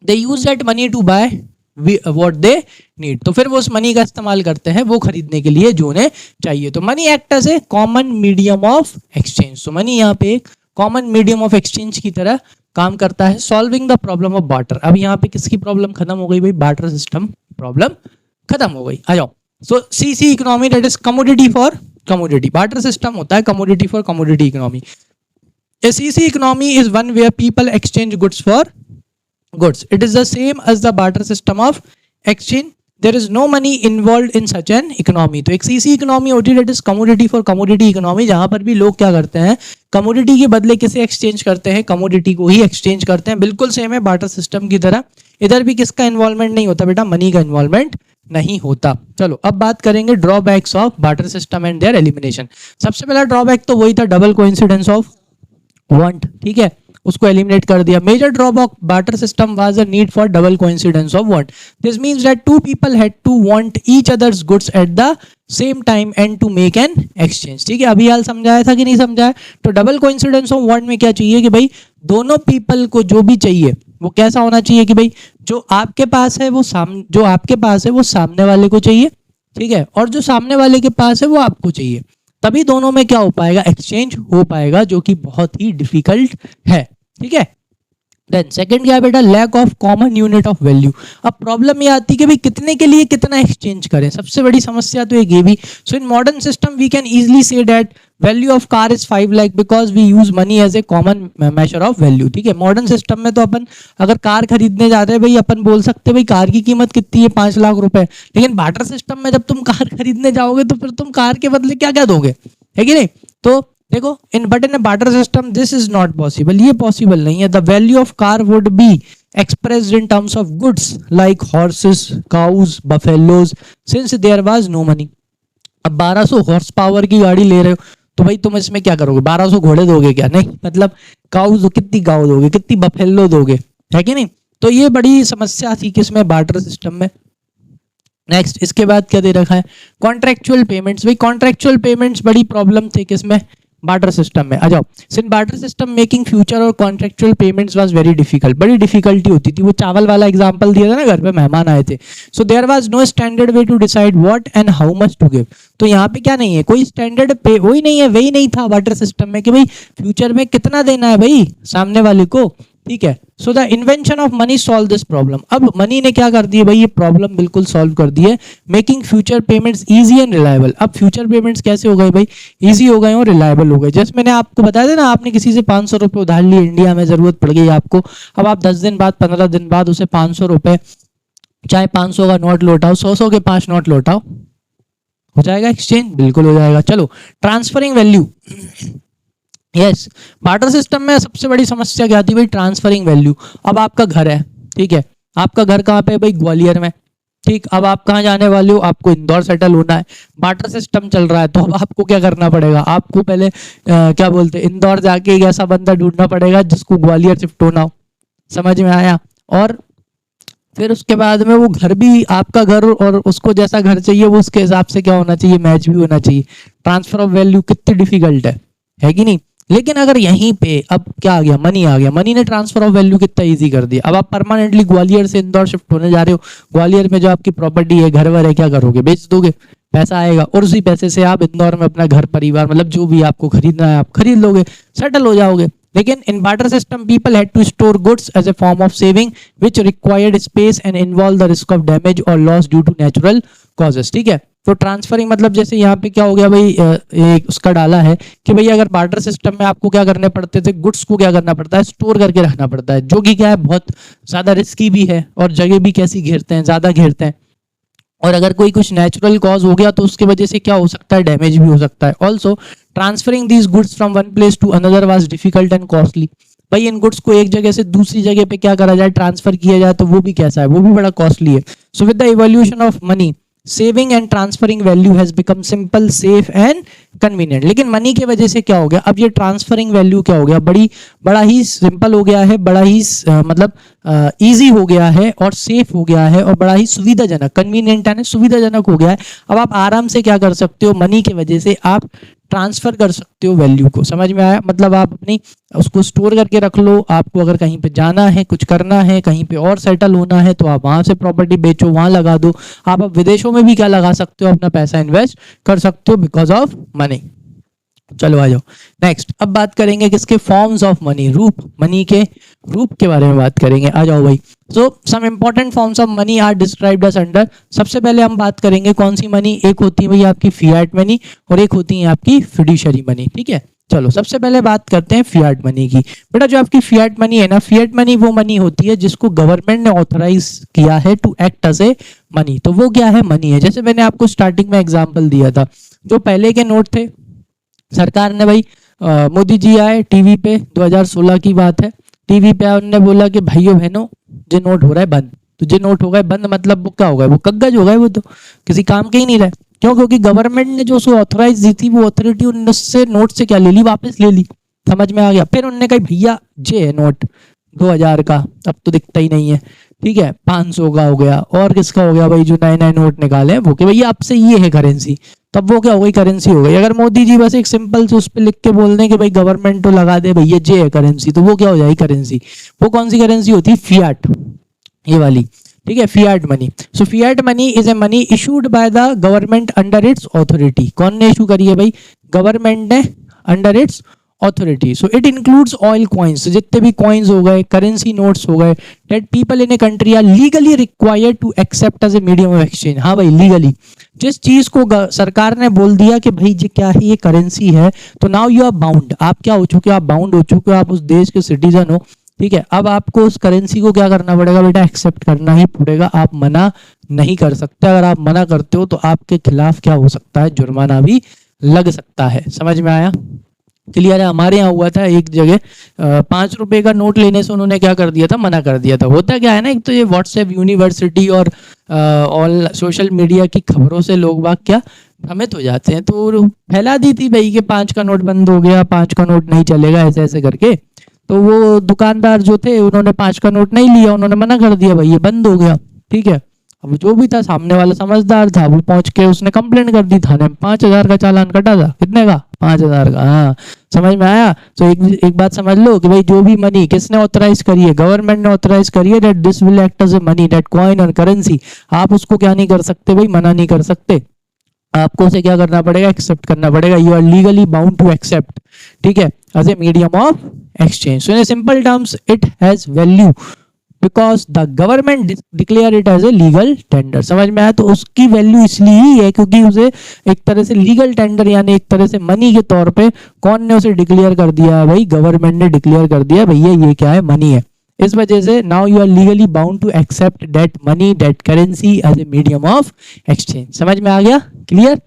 S1: they use that money to buy what they need, तो फिर वो उस मनी का इस्तेमाल करते हैं वो खरीदने के लिए जो उन्हें चाहिए। तो money act as a common medium of exchange, तो मनी यहाँ पे एक कॉमन मीडियम ऑफ एक्सचेंज की तरह काम करता है, solving the problem of barter. अब यहाँ पे किसकी प्रॉब्लम खत्म हो गई भाई, बार्टर सिस्टम प्रॉब्लम खत्म हो गई। आ जाओ, so CC economy, that is commodity for commodity. Barter system होता है commodity for commodity economy. A CC economy is one where people exchange goods for goods. It is the same as the barter system of exchange. There is no money involved in such an economy. तो एक CC economy होती है, that is commodity for commodity economy, जहां पर भी लोग क्या करते हैं, कमोडिटी के बदले किसे एक्सचेंज करते हैं, कमोडिटी को ही एक्सचेंज करते हैं। बिल्कुल सेम है बार्टर सिस्टम की तरह, इधर भी किसका इन्वॉल्वमेंट नहीं होता बेटा, मनी का इन्वॉल्वमेंट नहीं होता। चलो अब बात करेंगे drawbacks of barter system and there elimination. सबसे पहला ड्रॉबैक तो वही था, डबल कोइंसिडेंस ऑफ वांट। ठीक है, उसको एलिमिनेट कर दिया। Major drawback barter system was a need for double coincidence of want. This means that two people had to want each others goods at the same time and to make an exchange. ठीक है, अभी हाल समझाया था कि नहीं समझाया। तो double coincidence of want में क्या चाहिए कि भाई दोनों पीपल को जो भी चाहिए वो कैसा होना चाहिए कि भाई जो आपके पास है वो सामने वाले को चाहिए, ठीक है, और जो सामने वाले के पास है वो आपको चाहिए, तभी दोनों में क्या हो पाएगा, एक्सचेंज हो पाएगा, जो कि बहुत ही डिफिकल्ट है। ठीक है, देन सेकंड क्या है बेटा, lack of common unit of value. अब प्रॉब्लम ये आती है कि भाई कितने के लिए कितना एक्सचेंज करें, सबसे बड़ी समस्या तो एक ये भी। So in modern system we can easily say that value of car is 5 lakh because we use money as a common measure of value. ठीक है, मॉडर्न सिस्टम में तो अपन अगर कार खरीदने जाते हैं भाई, अपन बोल सकते हैं भाई कार की कीमत कितनी है, 5 लाख रुपए। लेकिन बार्टर सिस्टम में जब तुम कार खरीदने जाओगे तो फिर तुम कार के बदले क्या क्या दोगे, है कि नहीं। तो देखो in a barter system this is not possible, ये पॉसिबल नहीं है। The value of car would be expressed in terms of goods like horses, cows, buffaloes since there was no money. अब 1200 हॉर्स पावर की गाड़ी ले रहे हो तो भाई तुम इसमें क्या करोगे, 1200 घोड़े दोगे क्या, नहीं, मतलब काउज कितनी गाँव दोगे, कितनी बफेलो दोगे, है कि नहीं। तो ये बड़ी समस्या थी किसमें, बार्टर सिस्टम में। नेक्स्ट इसके बाद क्या दे रखा है, कॉन्ट्रेक्चुअल पेमेंट्स। भाई कॉन्ट्रेक्चुअल पेमेंट्स बड़ी प्रॉब्लम थे किसमें, बार्टर सिस्टम में। आ जाओ, since barter system making future और contractual payments was very difficult, बड़ी डिफिकल्टी होती थी। वो चावल वाला एग्जांपल दिया था ना, घर पे मेहमान आए थे, so there was no standard way to decide what and how much to give. तो यहाँ पे क्या नहीं है, कोई स्टैंडर्ड पे वही नहीं है, वही नहीं था बार्टर सिस्टम में कि भाई फ्यूचर में कितना देना है भाई सामने वाले को। ठीक है, so the invention of money solve this problem. अब मनी ने क्या कर दिया भाई, ये प्रॉब्लम बिल्कुल सॉल्व कर दी है, making future payments easy and reliable. अब फ्यूचर पेमेंट्स कैसे हो गए भाई, इजी हो गए और रिलायबल हो गए। जैसे मैंने आपको बताया था ना, आपने किसी से 500 रुपये उधार लिए, इंडिया में जरूरत पड़ गई आपको, अब आप 10 दिन बाद 15 दिन बाद उसे 500 रुपये, चाहे 500 का नोट लौटाओ, 100 के 5 नोट लौटाओ, हो जाएगा एक्सचेंज, बिल्कुल हो जाएगा। चलो transferring value, yes barter system में सबसे बड़ी समस्या क्या थी भाई, ट्रांसफरिंग वैल्यू। अब आपका घर है, ठीक है, आपका घर कहाँ पे है भाई, ग्वालियर में, ठीक, अब आप कहाँ जाने वाले हो, आपको इंदौर सेटल होना है, बार्टर सिस्टम चल रहा है, तो अब आपको क्या करना पड़ेगा, आपको पहले क्या बोलते हैं, इंदौर जाके एक ऐसा बंदा ढूंढना पड़ेगा जिसको ग्वालियर शिफ्ट होना हो। समझ में आया? और फिर उसके बाद में वो घर भी आपका घर और उसको जैसा घर चाहिए वो उसके हिसाब से क्या होना चाहिए, मैच भी होना चाहिए। ट्रांसफर ऑफ वैल्यू कितनी डिफिकल्ट है कि नहीं? लेकिन अगर यहीं पे अब क्या आ गया, मनी आ गया, मनी ने ट्रांसफर ऑफ वैल्यू कितना इजी कर दिया। अब आप परमानेंटली ग्वालियर से इंदौर शिफ्ट होने जा रहे हो, ग्वालियर में जो आपकी प्रॉपर्टी है, घर वर है, क्या करोगे, बेच दोगे, पैसा आएगा और उसी पैसे से आप इंदौर में अपना घर परिवार मतलब जो भी आपको खरीदना है आप खरीद लोगे, सेटल हो जाओगे। लेकिन in barter system people had to store goods as a form of saving which required space and involved the risk of damage or loss due to natural causes। ठीक है, तो ट्रांसफरिंग मतलब जैसे यहाँ पे क्या हो गया भाई, एक उसका डाला है कि भाई अगर बार्टर सिस्टम में आपको क्या करने पड़ते थे, गुड्स को क्या करना पड़ता है, स्टोर करके रखना पड़ता है, जो कि क्या है बहुत ज्यादा रिस्की भी है और जगह भी कैसी घेरते हैं, ज्यादा घेरते हैं। और अगर कोई कुछ नेचुरल कॉज हो गया तो उसकी वजह से क्या हो सकता है, डैमेज भी हो सकता है। Also transferring these goods from one place to another was difficult and costly. भाई इन गुड्स को एक जगह से दूसरी जगह पे क्या करा जाए, ट्रांसफर किया जाए, तो वो भी कैसा है, वो भी बड़ा कॉस्टली है। So with the evolution of money saving and transferring value has become simple, safe and convenient. लेकिन मनी की वजह से क्या हो गया, अब ये ट्रांसफरिंग वैल्यू क्या हो गया, बड़ा ही सिंपल हो गया है, बड़ा ही मतलब इजी हो गया है और सेफ हो गया है और बड़ा ही सुविधाजनक, कन्वीनियंट यानी सुविधाजनक हो गया है। अब आप आराम से क्या कर सकते हो, मनी की वजह से आप ट्रांसफर कर सकते हो वैल्यू को। समझ में आया? मतलब आप अपनी उसको स्टोर करके रख लो, आपको अगर कहीं पे जाना है, कुछ करना है, कहीं पे और सेटल होना है, तो आप वहां से प्रॉपर्टी बेचो, वहां लगा दो। आप अब विदेशों में भी क्या लगा सकते हो, अपना पैसा इन्वेस्ट कर सकते हो बिकॉज ऑफ मनी। चलो आ जाओ नेक्स्ट। अब बात करेंगे किसके, फॉर्म्स ऑफ मनी, रूप, मनी के रूप के बारे में बात करेंगे। आ जाओ भाई। So some important forms of money are described as under. सबसे पहले हम बात करेंगे कौन सी मनी, एक होती है भाई आपकी फिएट मनी और एक होती है आपकी फिड्यूशियरी मनी। ठीक है, चलो सबसे पहले बात करते हैं फिएट मनी की। बेटा जो आपकी फिएट मनी है ना, फिएट मनी वो मनी होती है जिसको गवर्नमेंट ने ऑथराइज किया है to act as a money. तो वो क्या है, मनी है। जैसे मैंने आपको स्टार्टिंग में एग्जांपल दिया था, जो पहले के नोट थे, सरकार ने भाई मोदी जी आए टीवी पे, 2016 की बात है, टीवी पे उन्होंने बोला कि भाइयों बहनों जो नोट हो रहा है बंद। तो जो नोट हो गए बंद मतलब वो क्या हो गया, वो कग्गज हो गए, वो तो किसी काम के ही नहीं रहे। क्यों? क्योंकि गवर्नमेंट ने जो उसको ऑथराइज दी थी, वो अथॉरिटी उन्होंने उससे नोट से क्या ले ली, वापस ले ली। समझ में आ गया? फिर उन्होंने कहा भैया जे है नोट 2000 का, अब तो दिखता ही नहीं है, ठीक है, 500 का हो गया, और किसका हो गया भाई, जो नए नए नोट निकाले हैं वो, कि भैया अब से ये है करेंसी, तब वो क्या हो गई, करेंसी हो गई। अगर मोदी जी बस एक सिंपल से उस पर लिख के बोल दें कि भाई गवर्नमेंट तो लगा दे भैया जे है करेंसी, तो वो क्या हो जाएगी करेंसी। वो कौन सी करेंसी होती है, फियाट, ये वाली। ठीक है, fiat money. So fiat money is a money issued by the government under its authority. कौन ने इशू करी है भाई, गवर्नमेंट ने, under its authority. So it includes all coins, जितने भी कॉइन्स हो गए, करेंसी नोट्स हो गए, that people in a country are legally required to accept as a medium of exchange. हाँ भाई, लीगली जिस चीज को सरकार ने बोल दिया कि भाई ये क्या है, ये करेंसी है, तो नाउ यू आर बाउंड, आप क्या हो चुके हो, आप बाउंड हो चुके हो, आप उस देश के सिटीजन हो। ठीक है, अब आपको उस करेंसी को क्या करना पड़ेगा बेटा, एक्सेप्ट करना ही पड़ेगा, आप मना नहीं कर सकते। अगर आप मना करते हो तो आपके खिलाफ क्या हो सकता है, जुर्माना भी लग सकता है। समझ में आया, क्लियर है? हमारे यहाँ हुआ था एक जगह, 5 रुपए का नोट लेने से उन्होंने क्या कर दिया था, मना कर दिया था। होता क्या है ना, एक तो ये व्हाट्सएप यूनिवर्सिटी और ऑल सोशल मीडिया की खबरों से लोग बाग क्या भ्रमित हो जाते हैं, तो फैला दी थी भाई कि 5 का नोट बंद हो गया, 5 का नोट नहीं चलेगा, ऐसे ऐसे करके। तो वो दुकानदार जो थे उन्होंने 5 का नोट नहीं लिया, उन्होंने मना कर दिया, भाई ये बंद हो गया। ठीक है, अब जो भी था सामने वाला समझदार था, वो पहुंच के उसने कंप्लेंट कर दी थाने में, 5000 का चालान कटा था। कितने का, 5000 का। हाँ, समझ में आया? तो एक बात समझ लो कि भाई जो भी मनी किसने ऑथराइज करी है, गवर्नमेंट ने ऑथराइज करी है, that this will act as a money, that coin और करेंसी। आप उसको क्या नहीं कर सकते भाई, मना नहीं कर सकते, आपको उसे क्या करना पड़ेगा, एक्सेप्ट करना पड़ेगा। You are legally bound to accept, ठीक है, as a medium of exchange. So in simple terms, it has value because the government declare it as a legal tender. समझ में आया? तो उसकी वैल्यू इसलिए ही है क्योंकि उसे एक तरह से लीगल टेंडर यानी एक तरह से मनी के तौर पे कौन ने उसे डिक्लेयर कर दिया भाई, गवर्नमेंट ने डिक्लेयर कर दिया भैया ये क्या है, मनी है। इस वजह से now you are legally bound to accept that money, that currency as a medium of exchange. समझ में आ गया, क्लियर?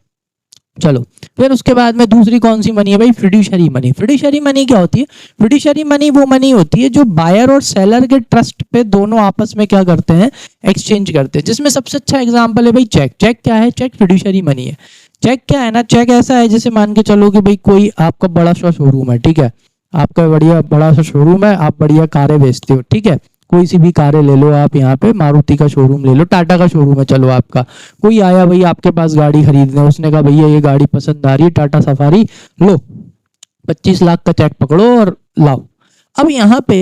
S1: चलो, फिर उसके बाद में दूसरी कौन सी मनी है भाई, फिड्यूशरी मनी। फिड्यूशरी मनी क्या होती है? फिड्यूशरी मनी वो मनी होती है जो बायर और सेलर के ट्रस्ट पे दोनों आपस में क्या करते हैं, एक्सचेंज करते हैं। जिसमें सबसे अच्छा एग्जांपल है भाई चेक। चेक क्या है? चेक फिड्यूशरी मनी है। चेक क्या है ना, चेक ऐसा है जैसे मान के चलो कि भाई कोई आपका बड़ा सा शोरूम है, ठीक है, आपका बढ़िया बड़ा सा शोरूम है, आप बढ़िया कारें बेचते हो, ठीक है, कोई सी भी कारें ले लो आप, यहाँ पे मारुति का शोरूम ले लो, टाटा का शोरूम है, चलो आपका, कोई आया भाई आपके पास गाड़ी खरीदने, उसने कहा भैया ये गाड़ी पसंद आ रही है टाटा सफारी, लो 25 लाख का चेक पकड़ो और लाओ। अब यहाँ पे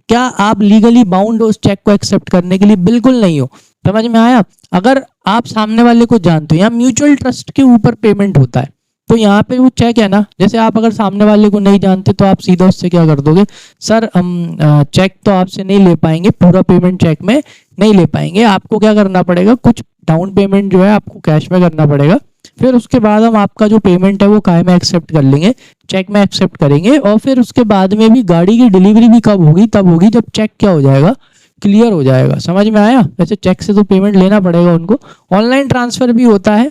S1: क्या आप लीगली बाउंड हो उस चेक को एक्सेप्ट करने के लिए? बिल्कुल नहीं हो। समझ में आया? अगर आप सामने वाले को जानते हो, यहाँ म्यूचुअल ट्रस्ट के ऊपर पेमेंट होता है, तो यहाँ पे वो चेक है ना, जैसे आप अगर सामने वाले को नहीं जानते तो आप सीधा उससे क्या कर दोगे, सर हम चेक तो आपसे नहीं ले पाएंगे, पूरा पेमेंट चेक में नहीं ले पाएंगे, आपको क्या करना पड़ेगा, कुछ डाउन पेमेंट जो है आपको कैश में करना पड़ेगा, फिर उसके बाद हम आपका जो पेमेंट है वो काय में एक्सेप्ट कर लेंगे, चेक में एक्सेप्ट करेंगे, और फिर उसके बाद में भी गाड़ी की डिलीवरी भी कब होगी, तब होगी जब चेक क्या हो जाएगा, क्लियर हो जाएगा। समझ में आया? वैसे चेक से तो पेमेंट लेना पड़ेगा उनको, ऑनलाइन ट्रांसफर भी होता है,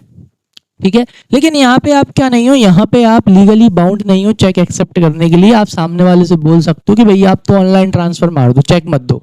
S1: ठीक है, लेकिन यहाँ पे आप क्या नहीं हो, यहाँ पे आप लीगली बाउंड नहीं हो चेक एक्सेप्ट करने के लिए। आप सामने वाले से बोल सकते हो कि भैया आप तो ऑनलाइन ट्रांसफर मार दो, चेक मत दो,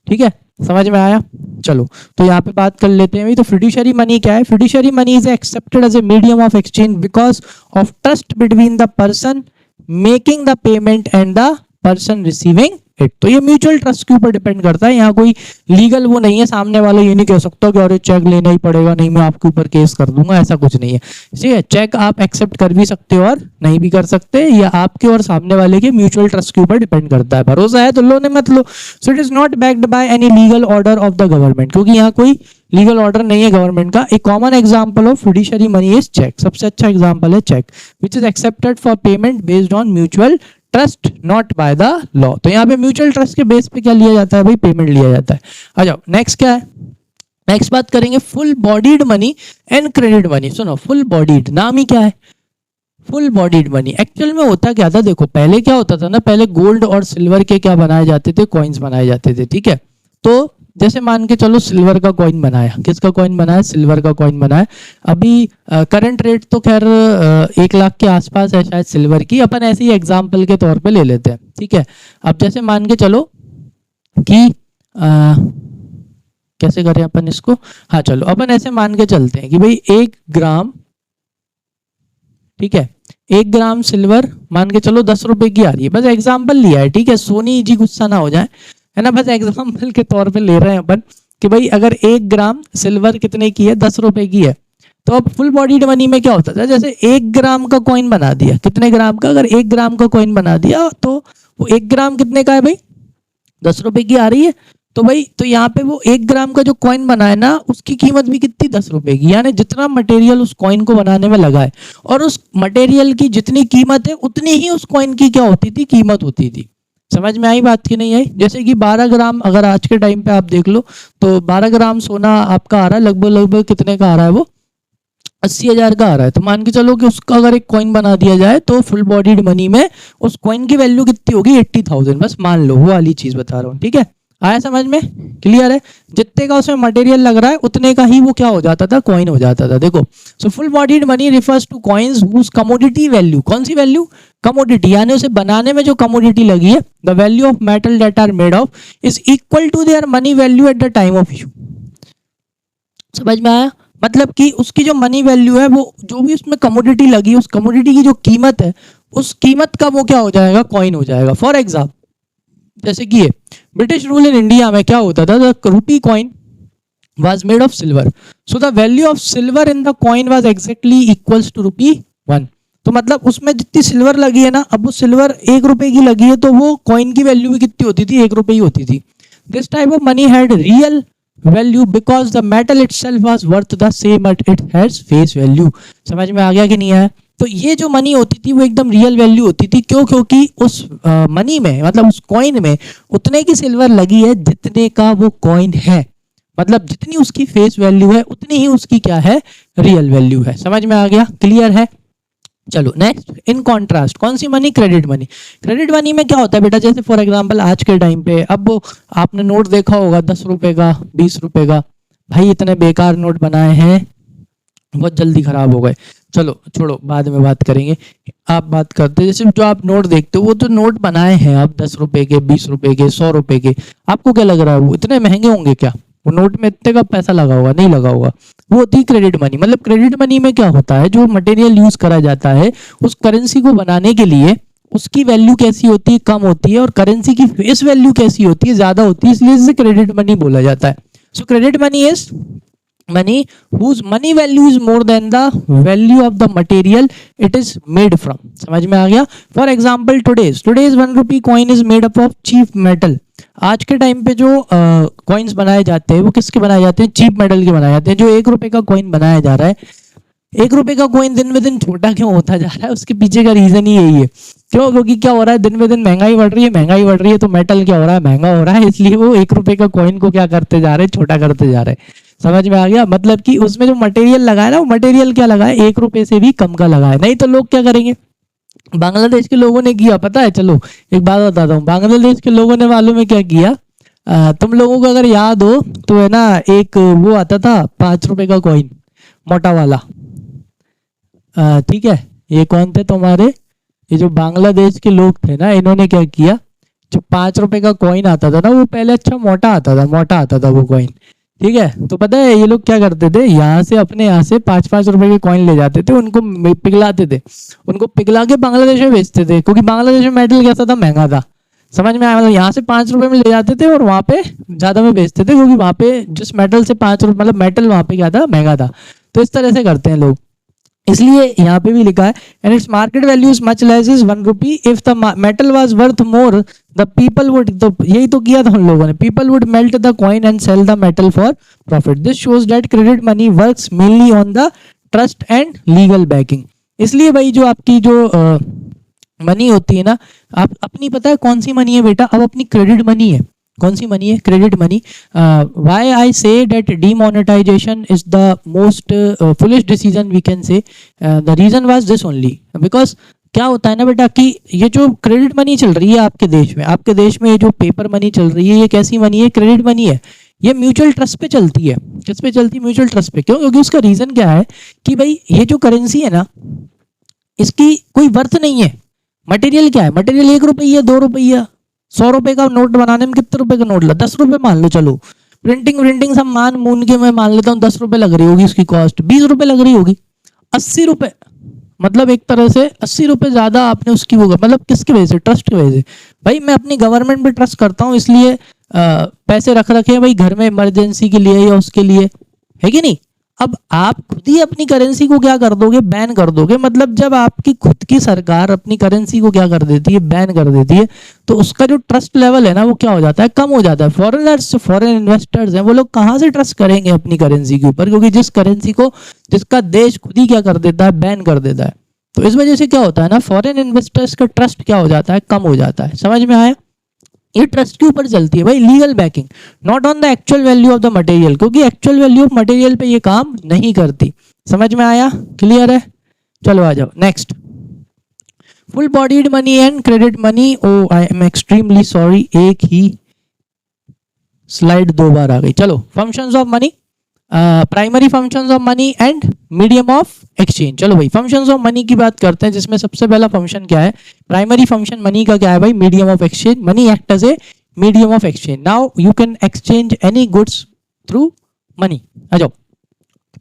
S1: ठीक है, समझ में आया? चलो, तो यहाँ पे बात कर लेते हैं भाई, तो फिड्यूशरी मनी क्या है? Fiduciary money is accepted as a medium of exchange because of trust between the person making the payment and the person receiving it. तो ये म्यूचुअल ट्रस्ट के ऊपर डिपेंड करता है, यहाँ कोई लीगल वो नहीं है, सामने वाला ये नहीं कह सकता कि अरे चेक लेना ही पड़ेगा, नहीं मैं आपके ऊपर केस कर दूंगा, ऐसा कुछ नहीं है। ठीक है, चेक आप एक्सेप्ट कर भी सकते हो और नहीं भी कर सकते, या आपके और सामने वाले के म्यूचुअल ट्रस्ट के ऊपर डिपेंड करता है। भरोसा है तो लो, नहीं मत लो। So it is not backed by any legal order of the government, क्योंकि यहाँ कोई लीगल ऑर्डर नहीं है गवर्नमेंट का। A common example of fiduciary money is cheque. सबसे अच्छा एग्जांपल है cheque, which is accepted for payment based on mutual trust not by the law. तो यहाँ पे म्यूचुअल ट्रस्ट के बेस पे क्या लिया जाता है भाई, पेमेंट लिया जाता है। आ जाओ नेक्स्ट क्या है, नेक्स्ट बात करेंगे full bodied money and credit money. सुनो, फुल बॉडीड नाम ही क्या है, फुल बॉडीड मनी। एक्चुअल में होता क्या था, देखो पहले क्या होता था ना, पहले गोल्ड और सिल्वर के क्या बनाए जाते थे, कॉइन्स बनाए जाते थे, ठीक है। तो जैसे मान के चलो सिल्वर का कॉइन बनाया, किसका कॉइन बनाया, सिल्वर का कॉइन बनाया। अभी करंट रेट तो खैर 1 लाख के आसपास है शायद सिल्वर की, अपन ऐसे ही एग्जाम्पल के तौर पे ले लेते हैं, ठीक है। अब जैसे मान के चलो कि कैसे करें अपन इसको, हाँ चलो अपन ऐसे मान के चलते हैं कि भाई 1 ग्राम, ठीक है, 1 ग्राम सिल्वर मान के चलो 10 रुपए की आ रही है, बस एग्जाम्पल लिया है, ठीक है, सोनी जी गुस्सा ना हो जाए, है ना, बस एग्जाम्पल के तौर पे ले रहे हैं अपन कि भाई अगर 1 ग्राम सिल्वर कितने की है, 10 रुपए की है। तो अब फुल बॉडीड मनी में क्या होता था, जैसे 1 ग्राम का कॉइन बना दिया, कितने ग्राम का, अगर 1 ग्राम का कॉइन बना दिया तो वो 1 ग्राम कितने का है भाई, 10 रुपए की आ रही है। तो भाई तो यहाँ पे वो 1 ग्राम का जो कॉइन बना है ना, उसकी कीमत भी कितनी, 10 रुपए की, यानी जितना मटेरियल उस कॉइन को बनाने में लगा है और उस मटेरियल की जितनी कीमत है उतनी ही उस कॉइन की क्या होती थी, कीमत होती थी। समझ में आई बात की नहीं आई? जैसे कि 12 ग्राम अगर आज के टाइम पे आप देख लो तो 12 ग्राम सोना आपका आ रहा है लगभग कितने का आ रहा है, वो 80,000 का आ रहा है। तो मान के चलो कि उसका अगर एक कॉइन बना दिया जाए तो फुल बॉडीड मनी में उस कॉइन की वैल्यू कितनी होगी, 80,000, बस मान लो, वो वाली चीज बता रहा हूँ, ठीक है। आया समझ में, क्लियर है? जितने का उसमें मटेरियल लग रहा है उतने का ही वो क्या हो जाता था, कॉइन हो जाता था। देखो, so full bodied money refers to coins whose commodity value, कौन सी वैल्यू, कमोडिटी, यानी उसे बनाने में जो कमोडिटी लगी है, the value of metal that are made of is equal to their money value at the time of issue. समझ में आया? मतलब कि उसकी जो मनी वैल्यू है, वो जो भी उसमें कमोडिटी लगी है, उस कमोडिटी की जो कीमत है, उस कीमत का वो क्या हो जाएगा, कॉइन हो जाएगा। फॉर एग्जाम्पल जैसे कि ये ब्रिटिश रूल इन इंडिया में क्या होता था, the rupee coin was made of silver, so the value of silver in the coin was exactly equals to ₹1। तो मतलब उसमें जितनी सिल्वर लगी है ना, अब वो सिल्वर 1 रुपए की लगी है तो वो कॉइन की वैल्यू भी कितनी होती थी, 1 रुपए ही होती थी। This type of money had real value because the metal itself was worth the same but it has face value. समझ में आ गया कि नहीं आया? तो ये जो मनी होती थी वो एकदम रियल वैल्यू होती थी, क्यों, क्योंकि उस मनी में, मतलब उस कॉइन में उतने की सिल्वर लगी है जितने का वो कॉइन है, मतलब जितनी उसकी फेस वैल्यू है उतनी ही उसकी क्या है, रियल वैल्यू है। समझ में आ गया, क्लियर है? चलो नेक्स्ट, इन कॉन्ट्रास्ट कौन सी money, credit money. Credit money में क्या होता है बेटा, जैसे फॉर एग्जांपल आज के टाइम पे, अब आपने नोट देखा होगा 10 रुपए का, 20 रुपए का, भाई इतने बेकार नोट बनाए हैं, बहुत जल्दी खराब हो गए। चलो छोड़ो, बाद में बात करेंगे। आप बात करते हैं, जैसे जो आप नोट देखते हो, वो जो नोट बनाए हैं आप 10 रुपए के, 20 रुपए के, 100 रुपए के, आपको क्या लग रहा है वो इतने महंगे होंगे क्या? वो नोट में इतने का पैसा लगा होगा? नहीं लगा होगा। वो होती है क्रेडिट मनी। मतलब क्रेडिट मनी में क्या होता है, जो मटेरियल यूज करा जाता है उस करेंसी को बनाने के लिए, उसकी वैल्यू कैसी होती है, कम होती है, और करेंसी की फेस वैल्यू कैसी होती है, ज्यादा होती है, इसलिए इसे क्रेडिट मनी बोला जाता है। सो credit money is money whose money value is more than the value of the material it is made from। समझ में आ गया? For example today's 1 rupee coin is made up of cheap metal। आज के time पे जो coins बनाए जाते हैं वो किसके बनाए जाते हैं? चीप मेटल के बनाए जाते हैं। जो 1 रुपए का कॉइन बनाया जा रहा है, 1 रुपए का कॉइन दिन में दिन छोटा क्यों होता जा रहा है, उसके पीछे का रीजन ही यही है। क्यों? क्योंकि क्या हो रहा है, दिन में दिन महंगाई बढ़ रही है, महंगाई बढ़ रही है तो मेटल क्या हो रहा है, महंगा हो रहा है, इसलिए वो 1 रुपए का कॉइन को क्या करते जा रहे हैं, छोटा करते जा रहे हैं। समझ में आ गया? मतलब कि उसमें जो मटेरियल लगा है ना, वो मटेरियल क्या लगा है, 1 रुपए से भी कम का लगा है। नहीं तो लोग क्या करेंगे, बांग्लादेश के लोगों ने किया पता है, चलो एक बात बताता हूँ। बांग्लादेश के लोगों ने मालूम है क्या किया? तुम लोगों को अगर याद हो तो है ना, एक वो आता था 5 रुपए का कॉइन, मोटा वाला। ठीक है, ये कौन थे तुम्हारे, ये जो बांग्लादेश के लोग थे ना, इन्होंने क्या किया, जो 5 रुपए का कॉइन आता था ना, वो पहले अच्छा मोटा आता था वो कॉइन। ठीक है, तो पता है ये लोग क्या करते थे, यहाँ से अपने यहाँ से 5-5 रुपए के कॉइन ले जाते थे, उनको पिघलाते थे, उनको पिघला के बांग्लादेश में बेचते थे, क्योंकि बांग्लादेश में मेटल कैसा था, महंगा था। समझ में आया? मतलब यहाँ से 5 रुपए में ले जाते थे और वहाँ पे ज्यादा में बेचते थे, क्योंकि वहाँ पे जिस मेटल से 5 रुपए, मतलब मेटल वहाँ पे क्या था, महंगा था। तो इस तरह से करते हैं लोग, इसलिए यहाँ पे भी लिखा है and its market value is much less is 1 rupee if the metal was worth more the people would. तो यही तो किया था उन लोगों ने, people would melt the coin and sell the metal for profit. This shows that credit money works mainly on the trust and legal backing. इसलिए भाई जो आपकी जो मनी होती है ना, आप अपनी, पता है कौन सी मनी है बेटा, अब अपनी क्रेडिट मनी है। कौन सी मनी है? Credit money. Why I say that demonetization is the most foolish decision we can say, the reason was this only, because क्या होता है ना बेटा कि ये जो क्रेडिट मनी चल रही है आपके देश में ये जो पेपर मनी चल रही है, ये कैसी मनी है? क्रेडिट मनी है। ये म्यूचुअल ट्रस्ट पे चलती है। किस पे चलती है? म्यूचुअल ट्रस्ट पे। क्यों? क्योंकि उसका रीजन क्या है कि भाई ये जो करेंसी है ना, इसकी कोई वर्थ नहीं है। मटेरियल क्या है? मटेरियल 1 रुपया, 2 रुपया, 100 रुपए का नोट बनाने में कितने रुपए का नोट लगा? 10 रुपए मान लो, चलो प्रिंटिंग सब मान मून के मैं मान लेता हूँ 10 रुपए लग रही होगी उसकी कॉस्ट, 20 रुपए लग रही होगी, 80 रुपए, मतलब एक तरह से 80 रुपए ज्यादा आपने उसकी होगा। मतलब किसकी वजह से? ट्रस्ट की वजह से। भाई मैं अपनी गवर्नमेंट पे ट्रस्ट करता हूँ, इसलिए पैसे रख रखे हैं भाई घर में इमरजेंसी के लिए या उसके लिए, है कि नहीं? अब आप खुद ही अपनी करेंसी को क्या कर दोगे? बैन कर दोगे। मतलब जब आपकी खुद की सरकार अपनी करेंसी को क्या कर देती है? बैन कर देती है, तो उसका जो ट्रस्ट लेवल है ना, वो क्या हो जाता है? कम हो जाता है। फॉरेनर्स, फॉरेन इन्वेस्टर्स हैं, वो लोग कहाँ से ट्रस्ट करेंगे अपनी करेंसी के ऊपर? क्योंकि जिस करेंसी को जिसका देश खुद ही क्या कर देता है? बैन कर देता है। तो इस वजह से क्या होता है ना, फॉरेन इन्वेस्टर्स का ट्रस्ट क्या हो जाता है? कम हो जाता है। समझ में आया? ये ट्रस्ट के ऊपर चलती है भाई legal backing, not on the actual value of the material, क्योंकि एक्चुअल वैल्यू ऑफ मटेरियल पे ये काम नहीं करती। समझ में आया? क्लियर है? चलो आ जाओ next. Full bodied money and credit money. Oh I am extremely sorry, एक ही स्लाइड 2 बार आ गई। चलो, functions of money, primary functions of money and medium of exchange. चलो भाई फंक्शंस ऑफ मनी की बात करते हैं, जिसमें सबसे पहला फंक्शन क्या है? प्राइमरी फंक्शन मनी का क्या है भाई? Medium of exchange. Money act as a medium of exchange. Now you can exchange any goods through money. आ जाओ,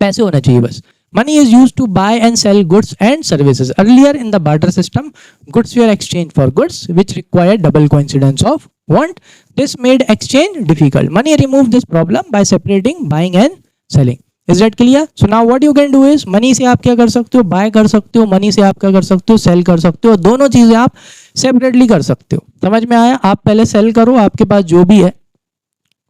S1: पैसे होना चाहिए बस। Money is used to buy and sell goods and services. Earlier in the barter system, goods were exchanged for goods, which required double coincidence of want. This made exchange difficult. Money removed this problem by separating buying and selling. Is that clear? So now what you can do is, money से आप क्या कर सकते हो? Bye कर सकते हो। Money से आप क्या कर सकते हो? सेल कर सकते हो। दोनों चीजें आप सेपरेटली कर सकते हो। समझ में आया? आप पहले सेल करो आपके पास जो भी है,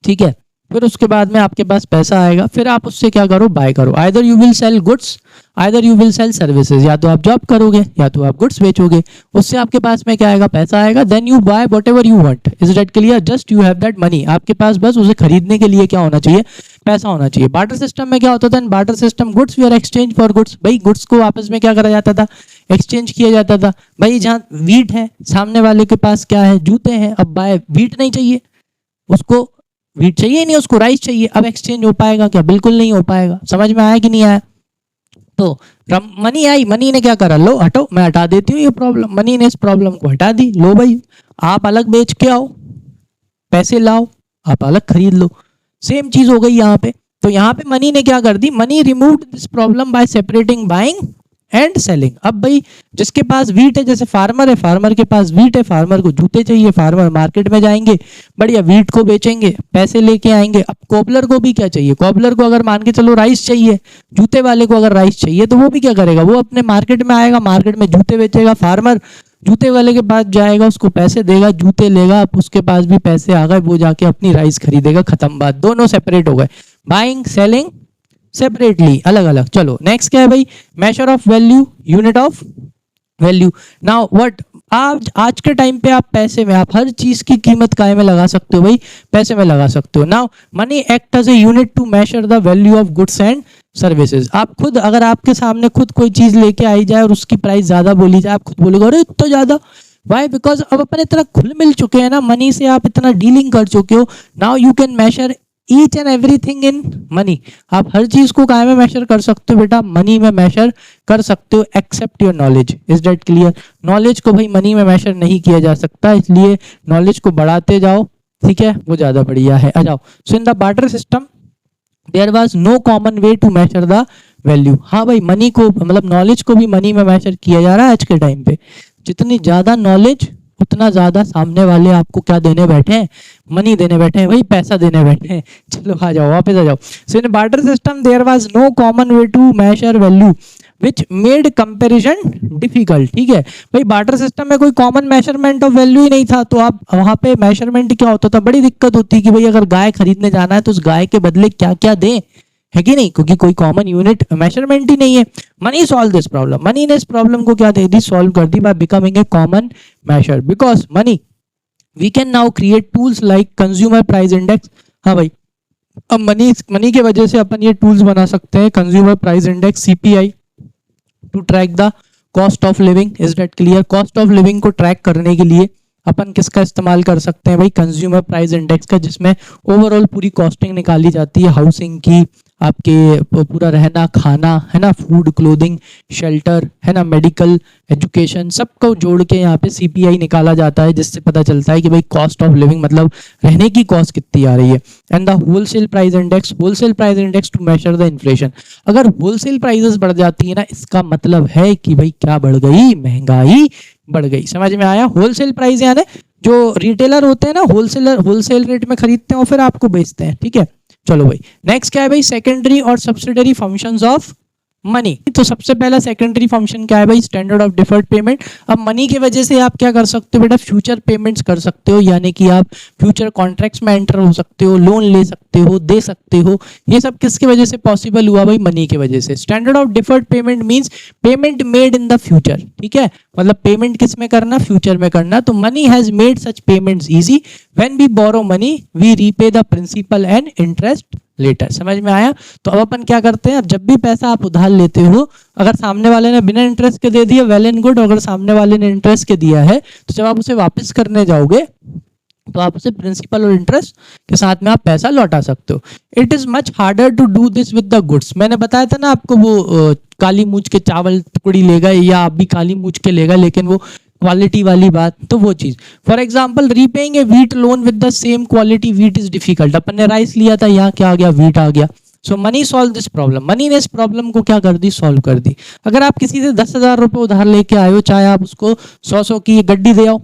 S1: ठीक है, फिर उसके बाद में आपके पास पैसा आएगा, फिर आप उससे क्या करो? बाय करो। Either you will sell goods, either you will sale services. या तो आप जॉब करोगे या तो आप गुड्स बेचोगे, उससे आपके पास में क्या आएगा? पैसा आएगा। Then you buy whatever you want. Is that clear? Just you have that money. आपके पास बस उसे खरीदने के लिए क्या होना चाहिए? पैसा होना चाहिए। बार्टर सिस्टम में क्या होता था? Barter system, goods we are exchange for goods. भाई गुड्स को आपस में क्या करा जाता था? एक्सचेंज किया जाता था। भाई जहाँ वीट है, सामने वाले के पास क्या है? जूते हैं। अब बाय वीट नहीं चाहिए उसको, वीट चाहिए नहीं उसको, राइस चाहिए। अब एक्सचेंज हो पाएगा क्या? बिल्कुल नहीं हो पाएगा। समझ में आया कि नहीं आया? तो मनी आई, मनी ने क्या करा, लो हटो, मैं हटा देती हूँ ये प्रॉब्लम, मनी ने इस प्रॉब्लम को हटा दी, लो भाई आप अलग बेच के आओ, पैसे लाओ, आप अलग खरीद लो। सेम चीज हो गई यहाँ पे। तो यहाँ पे मनी ने क्या कर दी, money removed this problem by separating buying and selling. अब भाई जिसके पास वीट है, जैसे फार्मर है, फार्मर के पास वीट है, फार्मर को जूते चाहिए, फार्मर मार्केट में जाएंगे, बढ़िया वीट को बेचेंगे, पैसे लेके आएंगे। अब कोबलर को भी क्या चाहिए, कोबलर को अगर मान के चलो राइस चाहिए, जूते वाले को अगर राइस चाहिए तो वो भी क्या करेगा, वो अपने मार्केट में आएगा, मार्केट में जूते बेचेगा। फार्मर जूते वाले के पास जाएगा, उसको पैसे देगा, जूते लेगा, अब उसके पास भी पैसे आ गए, वो जाके अपनी राइस खरीदेगा, खत्म बात, दोनों सेपरेट हो गए, बाइंग सेलिंग सेपरेटली, अलग अलग। चलो नेक्स्ट क्या है भाई, major of value, unit of value. Now what, आज के टाइम पे आप पैसे में, आप हर चीज की कीमत काय में लगा सकते हो भाई, पैसे में लगा सकते हो। Now money act as a unit to measure the value of goods and services. आप खुद, अगर आपके सामने खुद कोई चीज लेके आई जाए और उसकी प्राइस ज्यादा बोली जाए, आप खुद बोलोगे अरे इतना ज्यादा, वाई, बिकॉज अब अपन इतना खुल मिल चुके हैं ना, मनी से आप इतना डीलिंग कर चुके हो। Now you can measure each and everything in money. आप हर चीज को काय में मेजर कर सकते हो बेटा, मनी में मेजर कर सकते हो, accept your knowledge. Is that clear? Knowledge को भाई मनी में मेजर नहीं किया जा सकता, इसलिए नॉलेज को बढ़ाते जाओ, ठीक है, वो ज्यादा बढ़िया है। आ जाओ। So in the barter system there was no common way to measure the value. हाँ भाई, मनी को, मतलब नॉलेज को भी मनी में मेजर किया जा रहा है आज के टाइम पे। जितनी ज्यादा नॉलेज उतना ज्यादा सामने वाले आपको क्या देने बैठे हैं, मनी देने बैठे हैं, वही पैसा देने बैठे हैं। चलो आ जाओ, वापस आ जाओ। So in barter system there was no common way to measure value which made comparison difficult. ठीक है भाई, बार्टर सिस्टम में कोई कॉमन मेजरमेंट ऑफ वैल्यू ही नहीं था, तो आप वहां पे मेजरमेंट क्या होता था, बड़ी दिक्कत होती कि भाई अगर गाय खरीदने जाना है तो उस गाय के बदले क्या क्या दें, है कि नहीं, क्योंकि कोई कॉमन यूनिट मेजरमेंट ही नहीं है। Money solve this problem, money ने इस प्रॉब्लम को क्या दे दी, सॉल्व कर दी by becoming a common measure. Because money we can now create tools like consumer price index. हाँ भाई, अब मनी के वजह से अपन ये टूल्स बना सकते हैं, consumer price index CPI, to track the cost of living. Is that clear? Cost of living को ट्रैक करने के लिए अपन किसका इस्तेमाल कर सकते हैं भाई, कंज्यूमर प्राइस इंडेक्स का, जिसमें ओवरऑल पूरी कॉस्टिंग निकाली जाती है, हाउसिंग की, आपके पूरा रहना खाना, है ना, फूड क्लोथिंग शेल्टर, है ना, मेडिकल एजुकेशन, सबको जोड़ के यहाँ पे सीपीआई निकाला जाता है, जिससे पता चलता है कि भाई कॉस्ट ऑफ लिविंग मतलब रहने की कॉस्ट कितनी आ रही है। And the wholesale price index, wholesale price index to measure the inflation. अगर होलसेल प्राइसेस बढ़ जाती है ना, इसका मतलब है कि भाई क्या बढ़ गई, महंगाई बढ़ गई। समझ में आया? होलसेल प्राइस यानी जो रिटेलर होते हैं ना, होलसेलर होलसेल रेट में खरीदते हैं और फिर आपको बेचते हैं। ठीक है, चलो भाई नेक्स्ट क्या है भाई, सेकेंडरी और सब्सिडरी फंक्शंस ऑफ मनी। तो सबसे पहला सेकेंडरी फंक्शन क्या है भाई, स्टैंडर्ड ऑफ डिफर्ड पेमेंट। अब मनी की वजह से आप क्या कर सकते हो बेटा, फ्यूचर पेमेंट्स कर सकते हो, यानी कि आप फ्यूचर कॉन्ट्रैक्ट्स में एंटर हो सकते हो, लोन ले सकते हो, दे सकते हो। ये सब किसकी वजह से पॉसिबल हुआ भाई, मनी की वजह से। Standard of deferred payment means payment made in the future. ठीक है, मतलब पेमेंट किस में करना, फ्यूचर में करना। तो money has made such payments easy. When we borrow money we repay the principal and interest later. समझ में आया? तो अब अपन क्या करते हैं, अब जब भी पैसा आप उधार लेते हो, अगर सामने वाले ने बिना इंटरेस्ट के दे दिया, वेल एंड गुड। अगर सामने वाले ने इंटरेस्ट के दिया है, तो जब आप उसे वापस करने जाओगे तो आप उसे प्रिंसिपल और इंटरेस्ट के साथ में आप पैसा लौटा सकते हो। It is much harder to do this with the goods. मैंने बताया था ना आपको, वो काली मूंछ के चावल टुकड़ी लेगा, या आप भी काली मूंछ के लेगा, लेकिन वो क्वालिटी वाली बात, तो वो चीज। For example, repaying a wheat loan with the same quality wheat is difficult. अपन ने राइस लिया था, यहाँ क्या आ गया, व्हीट आ गया। So money solve this problem. Money ने इस प्रॉब्लम को क्या कर दी, सॉल्व कर दी। अगर आप किसी से 10,000 रुपए उधार लेके आए हो, चाहे आप उसको 100 की गड्डी दे आओ,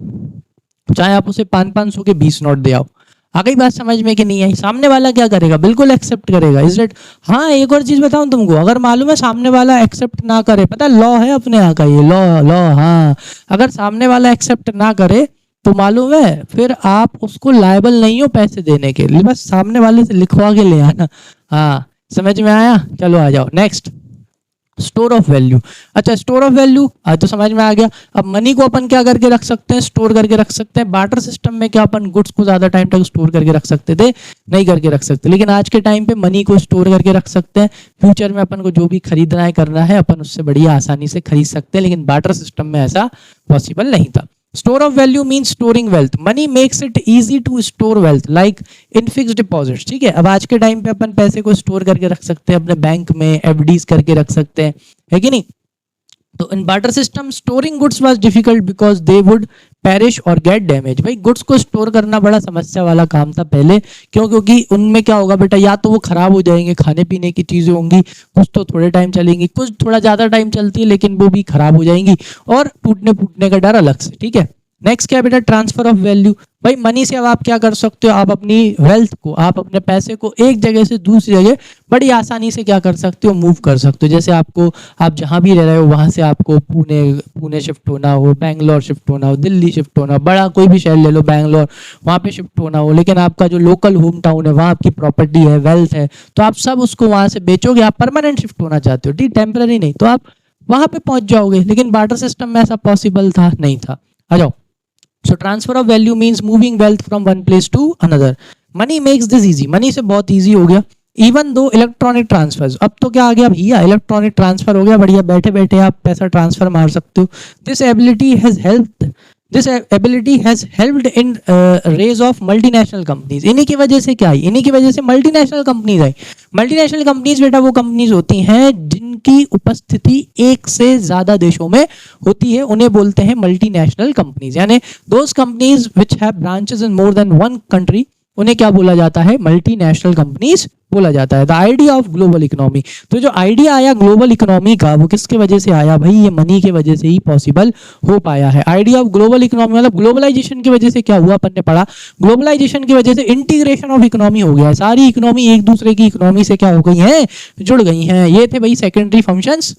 S1: चाहे आप उसे 500 के 20 नोट दे आओ, आ गई बात समझ में कि नहीं आई? सामने वाला क्या करेगा, बिल्कुल एक्सेप्ट करेगा। Is it? हाँ, एक और चीज बताऊं तुमको, अगर मालूम है सामने वाला एक्सेप्ट ना करे, पता है लॉ है अपने यहाँ का, ये लॉ लॉ हाँ, अगर सामने वाला एक्सेप्ट ना करे तो मालूम है फिर आप उसको लायबल नहीं हो पैसे देने के लिए, बस सामने वाले से लिखवा के ले आना। हाँ, समझ में आया? चलो आ जाओ नेक्स्ट, स्टोर ऑफ वैल्यू। अच्छा, स्टोर ऑफ वैल्यू आज तो समझ में आ गया। अब मनी को अपन क्या करके रख सकते हैं, स्टोर करके रख सकते हैं। बार्टर सिस्टम में क्या अपन गुड्स को ज्यादा टाइम तक स्टोर करके रख सकते थे, नहीं करके रख सकते, लेकिन आज के टाइम पे मनी को स्टोर करके रख सकते हैं। फ्यूचर में अपन को जो भी खरीदना है करना है, अपन उससे बढ़िया आसानी से खरीद सकते हैं, लेकिन बार्टर सिस्टम में ऐसा पॉसिबल नहीं था। Store of value mean storing wealth. Money makes it easy to store wealth like in fixed deposits. ठीक है, अब आज के टाइम पे अपन पैसे को स्टोर करके रख सकते हैं अपने बैंक में, एफडीज करके रख सकते हैं, है कि नहीं। तो in barter system storing goods was difficult because they would perish और गेट डैमेज। भाई गुड्स को स्टोर करना बड़ा समस्या वाला काम था पहले, क्यों? क्योंकि उनमें क्या होगा बेटा, या तो वो खराब हो जाएंगे, खाने पीने की चीजें होंगी, कुछ तो थोड़े टाइम चलेंगी, कुछ थोड़ा ज्यादा टाइम चलती है लेकिन वो भी खराब हो जाएंगी, और टूटने फूटने का डर अलग से। ठीक है, नेक्स्ट क्या है बेटा, ट्रांसफर ऑफ वैल्यू। भाई मनी से अब आप क्या कर सकते हो, आप अपनी वेल्थ को, आप अपने पैसे को एक जगह से दूसरी जगह बड़ी आसानी से क्या कर सकते हो, मूव कर सकते हो। जैसे आपको, आप जहां भी रह रहे हो वहां से आपको पुणे शिफ्ट होना हो, बैंगलोर शिफ्ट होना हो, दिल्ली शिफ्ट होना, बड़ा कोई भी शहर ले लो, बैंगलोर, वहां पे शिफ्ट होना हो, लेकिन आपका जो लोकल होम टाउन है वहां आपकी प्रॉपर्टी है, वेल्थ है, तो आप सब उसको वहां से बेचोगे। आप परमानेंट शिफ्ट होना चाहते हो, ठीक, टेम्पररी नहीं, तो आप वहां पे पहुंच जाओगे। लेकिन बार्टर सिस्टम में ऐसा पॉसिबल था नहीं था। आ जाओ। So transfer of value means moving wealth from one place to another. Money makes this easy. Money से बहुत easy हो गया. Even though electronic transfers, अब तो क्या आ गया भैया, इलेक्ट्रॉनिक ट्रांसफर हो गया, बढ़िया बैठे बैठे आप पैसा ट्रांसफर मार सकते हो। This ability has helped. This ability has helped in raise of multinational companies. इन्हीं की वजह से क्या आई, इन्हीं की वजह से मल्टीनेशनल कंपनीज आई। मल्टीनेशनल कंपनीज बेटा वो कंपनीज होती हैं जिनकी उपस्थिति एक से ज्यादा देशों में होती है, उन्हें बोलते हैं मल्टीनेशनल कंपनीज। यानी those companies which have branches in more than one country, उन्हें क्या बोला जाता है, मल्टीनेशनल कंपनीज बोला जाता है। The idea of global economy, तो जो आइडिया आया ग्लोबल इकोनॉमी का वो किसके वजह से आया भाई, ये मनी के वजह से ही पॉसिबल हो पाया है। आइडिया ऑफ ग्लोबल इकोनॉमी मतलब ग्लोबलाइजेशन की वजह से क्या हुआ, अपन ने पढ़ा, ग्लोबलाइजेशन की वजह से इंटीग्रेशन ऑफ इकोनॉमी हो गया है। सारी इकोनॉमी एक दूसरे की इकोनॉमी से क्या हो गई है, जुड़ गई हैं। ये थे भाई सेकेंडरी फंक्शंस।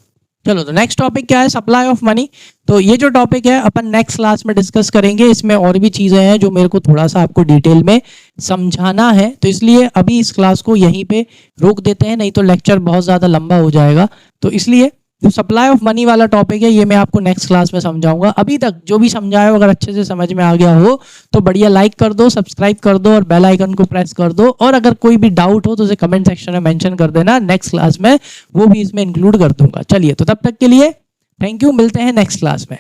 S1: चलो तो नेक्स्ट टॉपिक क्या है, सप्लाई ऑफ मनी। तो ये जो टॉपिक है अपन नेक्स्ट क्लास में डिस्कस करेंगे। इसमें और भी चीजें हैं जो मेरे को थोड़ा सा आपको डिटेल में समझाना है, तो इसलिए अभी इस क्लास को यहीं पे रोक देते हैं, नहीं तो लेक्चर बहुत ज्यादा लंबा हो जाएगा। तो इसलिए जो सप्लाई ऑफ मनी वाला टॉपिक है ये मैं आपको नेक्स्ट क्लास में समझाऊंगा। अभी तक जो भी समझाया हो अगर अच्छे से समझ में आ गया हो तो बढ़िया लाइक कर दो, सब्सक्राइब कर दो और बेल आइकन को प्रेस कर दो, और अगर कोई भी डाउट हो तो उसे कमेंट सेक्शन में मेंशन कर देना, नेक्स्ट क्लास में वो भी इसमें इंक्लूड कर दूंगा। चलिए तो तब तक के लिए थैंक यू, मिलते हैं नेक्स्ट क्लास में।